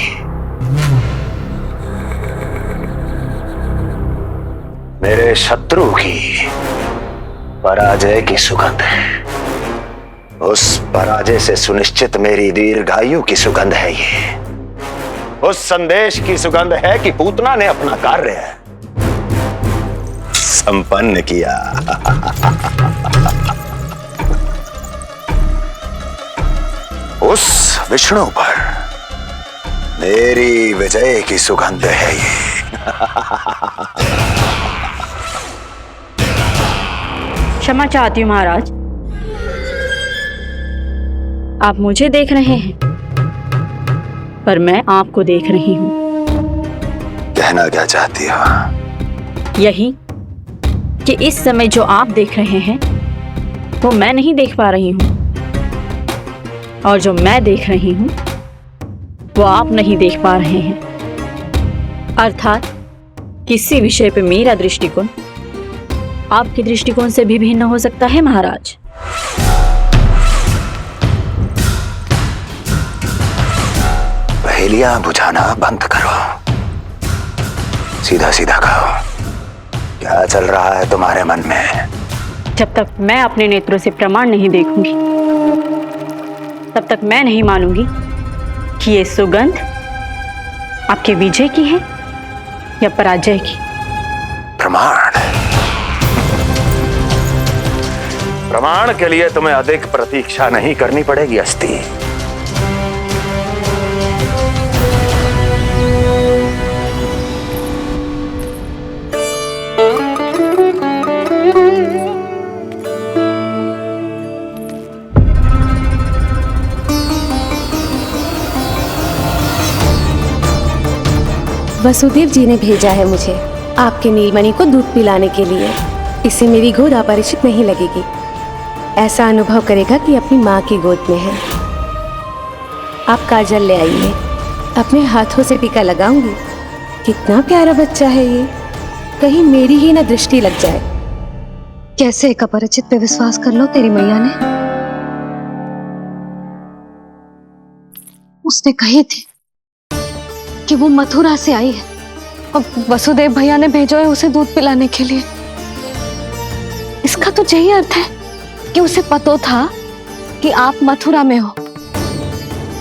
मेरे शत्रु की पराजय की सुगंध है। उस पराजय से सुनिश्चित मेरी दीर्घायु की सुगंध है ये। उस संदेश की सुगंध है कि पूतना ने अपना कार्य संपन्न किया। उस विष्णु पर मेरी विजय की सुगंध है ये। क्षमा चाहती हूँ महाराज, आप मुझे देख रहे हैं पर मैं आपको देख रही हूँ। कहना क्या चाहती हो? यही कि इस समय जो आप देख रहे हैं वो मैं नहीं देख पा रही हूँ, और जो मैं देख रही हूँ वो आप नहीं देख पा रहे हैं। अर्थात किसी विषय पे मेरा दृष्टिकोण आपके दृष्टिकोण से भी भिन्न हो सकता है महाराज। पहेलियां बुझाना बंद करो, सीधा सीधा कहो, क्या चल रहा है तुम्हारे मन में? जब तक मैं अपने नेत्रों से प्रमाण नहीं देखूंगी तब तक मैं नहीं मानूंगी कि ये सुगंध आपके विजय की है या पराजय की। प्रमाण के लिए तुम्हें अधिक प्रतीक्षा नहीं करनी पड़ेगी अस्ति। वसुदेव जी ने भेजा है मुझे आपके नीलमणि को दूध पिलाने के लिए। इससे मेरी गोद अपरिचित नहीं लगेगी, ऐसा अनुभव करेगा कि अपनी माँ की गोद में है। आप काजल ले आइए, अपने हाथों से टीका लगाऊंगी। कितना प्यारा बच्चा है ये, कहीं मेरी ही न दृष्टि लग जाए। कैसे एक अपरिचित पे विश्वास कर लो तेरी मैया ने? उसने कही थी कि वो मथुरा से आई है और वसुदेव भैया ने भेजा है उसे दूध पिलाने के लिए। इसका तो यही अर्थ है कि उसे पता था कि आप मथुरा में हो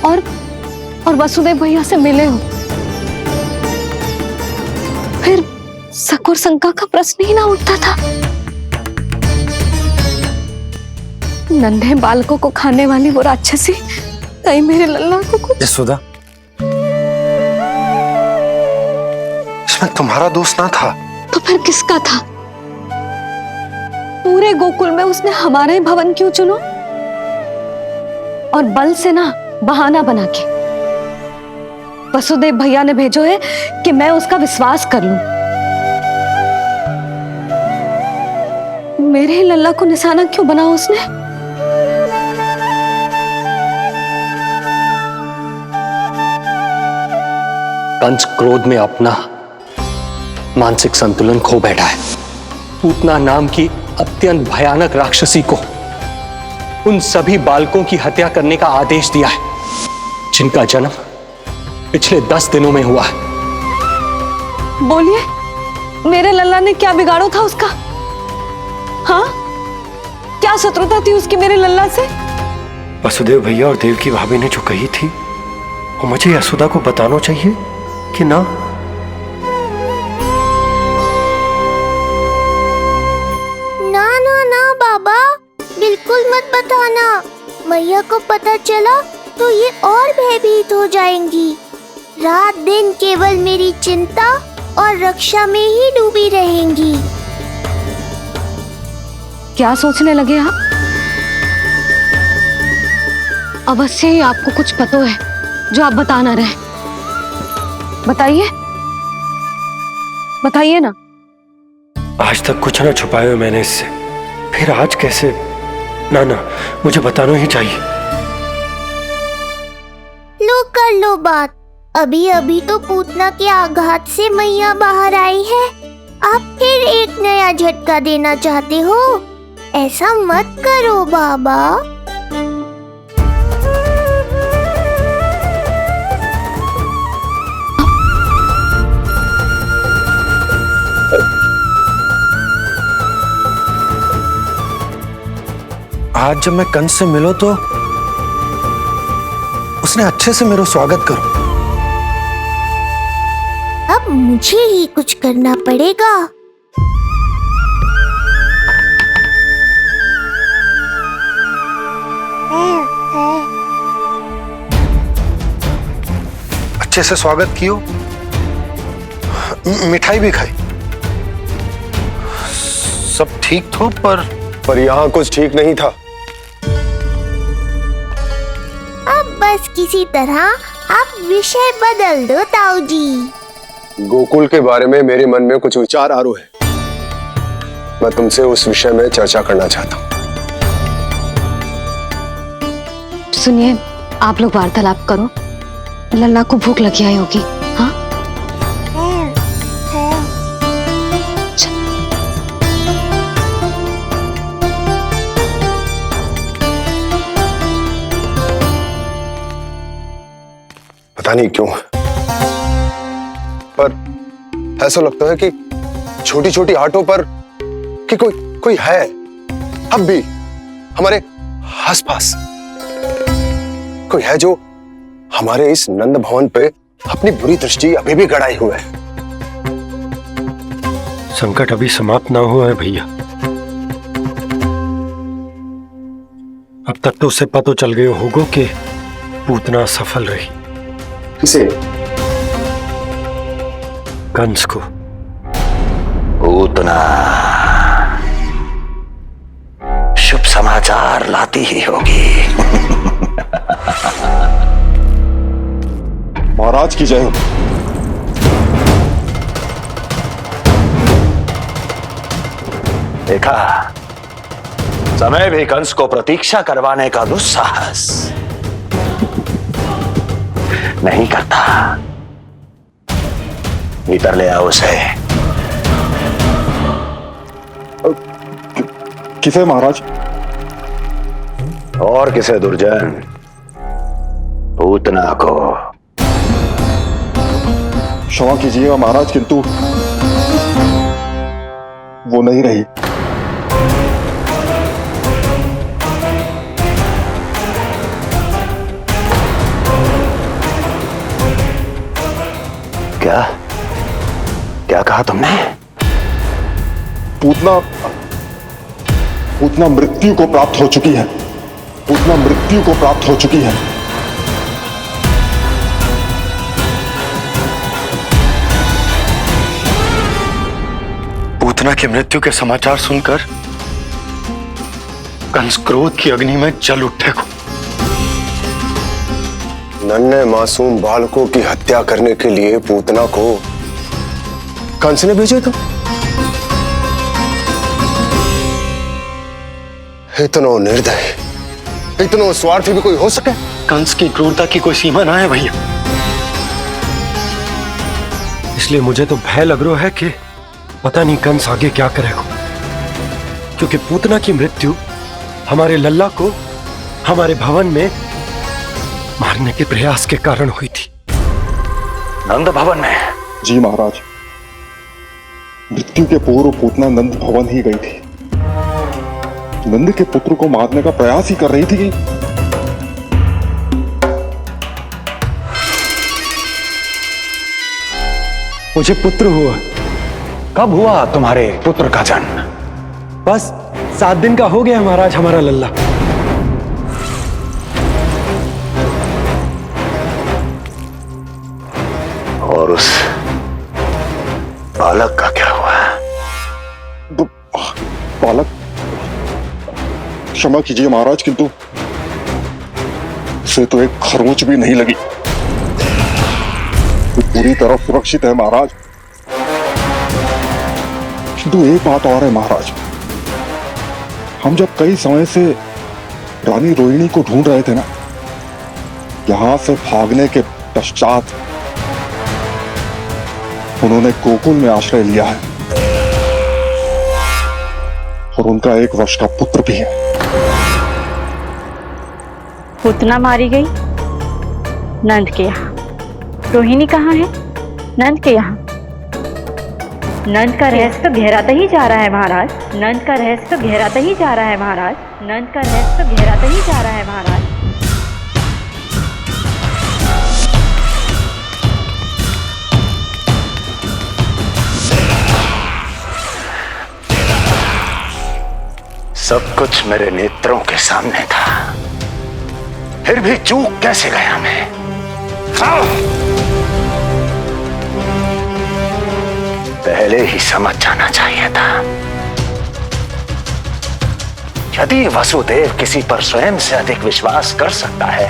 और वसुदेव भैया से मिले हो। फिर शक और शंका का प्रश्न ही ना उठता था। नन्हे बालकों को खाने वाली वो राक्षसी कहीं मेरे लल्ला को कुछ। यशोदा, इसमें तुम्हारा दोष ना था। तो फिर किसका था? पूरे गोकुल में उसने हमारा ही भवन क्यों चुनो? और बल से ना बहाना बना के वसुदेव भैया ने भेजो है कि मैं उसका विश्वास कर लूं। मेरे ही लल्ला को निशाना क्यों बनाया उसने? कंस क्रोध में अपना मानसिक संतुलन खो बैठा है। पूतना नाम की अत्यंत भयानक राक्षसी को उन सभी बालकों की हत्या करने का आदेश दिया है जिनका जन्म पिछले 10 दिनों में हुआ है। बोलिए, मेरे लल्ला ने क्या बिगाड़ो था उसका? हाँ, क्या शत्रुता थी उसकी मेरे लल्ला से? वसुदेव भैया और देवकी भाभी ने जो कही थी वो मुझे यशोदा को बताना चाहिए कि ना? ना ना ना बाबा, बिल्कुल मत बताना। मैया को पता चला तो ये और भयभीत हो जाएंगी। रात दिन केवल मेरी चिंता और रक्षा में ही डूबी रहेंगी। क्या सोचने लगे आप? अवश्य ही आपको कुछ पता है जो आप बता ना रहे। बताइए, बताइए ना। आज तक कुछ ना छुपाया मैंने इससे, फिर आज कैसे? ना ना, मुझे बताना ही चाहिए। लो कर लो बात। अभी अभी तो पूतना के आघात से मैया बाहर आई है, आप फिर एक नया झटका देना चाहते हो? ऐसा मत करो बाबा। आज जब मैं कंस से मिलो तो उसने अच्छे से मेरा स्वागत करो। अब मुझे ही कुछ करना पड़ेगा। अच्छे से स्वागत कियो, मिठाई भी खाई, सब ठीक तो, पर यहाँ कुछ ठीक नहीं था। अब बस किसी तरह आप विषय बदल दो ताऊ जी। गोकुल के बारे में मेरे मन में कुछ विचार आ रहे हैं। मैं तुमसे उस विषय में चर्चा करना चाहता हूँ। सुनिए, आप लोग वार्तालाप करो। लल्ला को भूख लगी आई होगी। हाँ, पता नहीं क्यों, पर ऐसा लगता है कि छोटी छोटी आटों पर कि कोई है अब भी हमारे आसपास। कोई है जो हमारे इस नंद भवन पे अपनी बुरी दृष्टि अभी भी गड़ाए हुए है। संकट अभी समाप्त ना हुआ है भैया। अब तक तो उसे पता चल गया होगा कि पूतना सफल रही। किसे? कंस को। पूतना शुभ समाचार लाती ही होगी। महाराज की जय हो। देखा, समय भी कंस को प्रतीक्षा करवाने का दुस्साहस नहीं करता। भीतर ले आओ उसे। किसे महाराज? और किसे दुर्जन? पूतना को। क्षमा कीजिएगा महाराज, किंतु वो नहीं रही। क्या क्या कहा तुमने? पूतना मृत्यु को प्राप्त हो चुकी है। पूतना मृत्यु को प्राप्त हो चुकी है। पूतना की मृत्यु के समाचार सुनकर कंस क्रोध की अग्नि में जल उठे को। नन्हे मासूम बालकों की हत्या करने के लिए पूतना को कंस ने भेजे तो इतना निर्दय, इतना स्वार्थी भी कोई हो सके? कंस की क्रूरता की कोई सीमा ना है भैया। इसलिए मुझे तो भय लग रहा है कि पता नहीं कंस आगे क्या करेगा, क्योंकि पूतना की मृत्यु हमारे लल्ला को हमारे भवन में मारने के प्रयास के कारण हुई थी। नंद भवन में? जी महाराज, मृत्यु के पूर्व पूतना नंद भवन ही गई थी। नंद के पुत्र को मारने का प्रयास ही कर रही थी। मुझे पुत्र हुआ। कब हुआ तुम्हारे पुत्र का जन्म? बस 7 दिन का हो गया महाराज हमारा लल्ला। और उस बालक का क्या हुआ? बालक, क्षमा कीजिए महाराज, किंतु उसे तो एक खरोंच भी नहीं लगी। वो पूरी तरह सुरक्षित है महाराज। किंतु एक बात और है महाराज, हम जब कई समय से रानी रोहिणी को ढूंढ रहे थे ना, यहां से भागने के पश्चात उन्होंने गोकुल में आश्रय लिया है और उनका 1 वर्ष का पुत्र भी है। पूतना मारी गई नंद के यहाँ। रोहिणी कहाँ है? नंद के यहाँ। नंद का रहस्य तो गहराता ही जा रहा है महाराज। नंद का रहस्य तो गहराता ही जा रहा है महाराज। नंद का रहस्य तो गहराता ही जा रहा है महाराज। सब कुछ मेरे नेत्रों के सामने था, फिर भी चूक कैसे गया मैं? पहले ही समझ जाना चाहिए था। यदि वसुदेव किसी पर स्वयं से अधिक विश्वास कर सकता है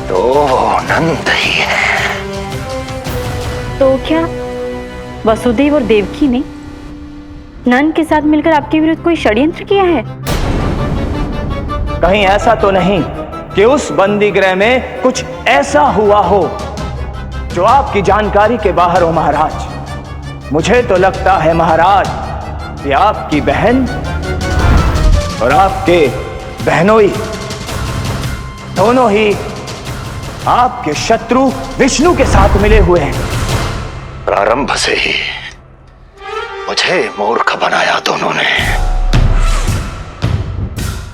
तो वो नंद ही है। तो क्या वसुदेव और देवकी ने नंद के साथ मिलकर आपके विरुद्ध कोई षड्यंत्र किया है? कहीं ऐसा तो नहीं कि उस बंदी गृह में कुछ ऐसा हुआ हो जो आपकी जानकारी के बाहर हो महाराज। मुझे तो लगता है महाराज कि आपकी बहन और आपके बहनोई दोनों ही आपके शत्रु विष्णु के साथ मिले हुए हैं। प्रारंभ से ही मुझे मूर्ख बनाया दोनों ने।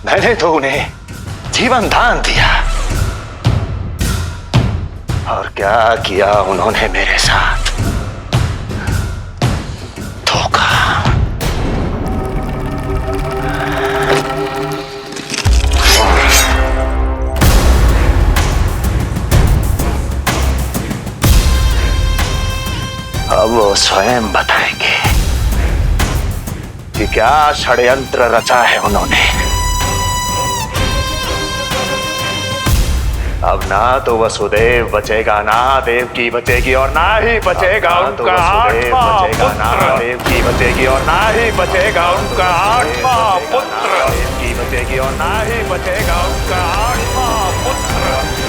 मैंने तो उन्हें जीवन दान दिया, और क्या किया उन्होंने मेरे साथ? धोखा। अब वो स्वयं बताएंगे कि क्या षड्यंत्र रचा है उन्होंने। अब ना तो वसुदेव बचेगा, ना देवकी बचेगी, और ना ही बचेगा उनका आठवां पुत्र। ना देवकी बचेगी और ना ही बचेगा उनका आठवां पुत्र। देवकी बचेगी और ना ही बचेगा उनका आठवां पुत्र।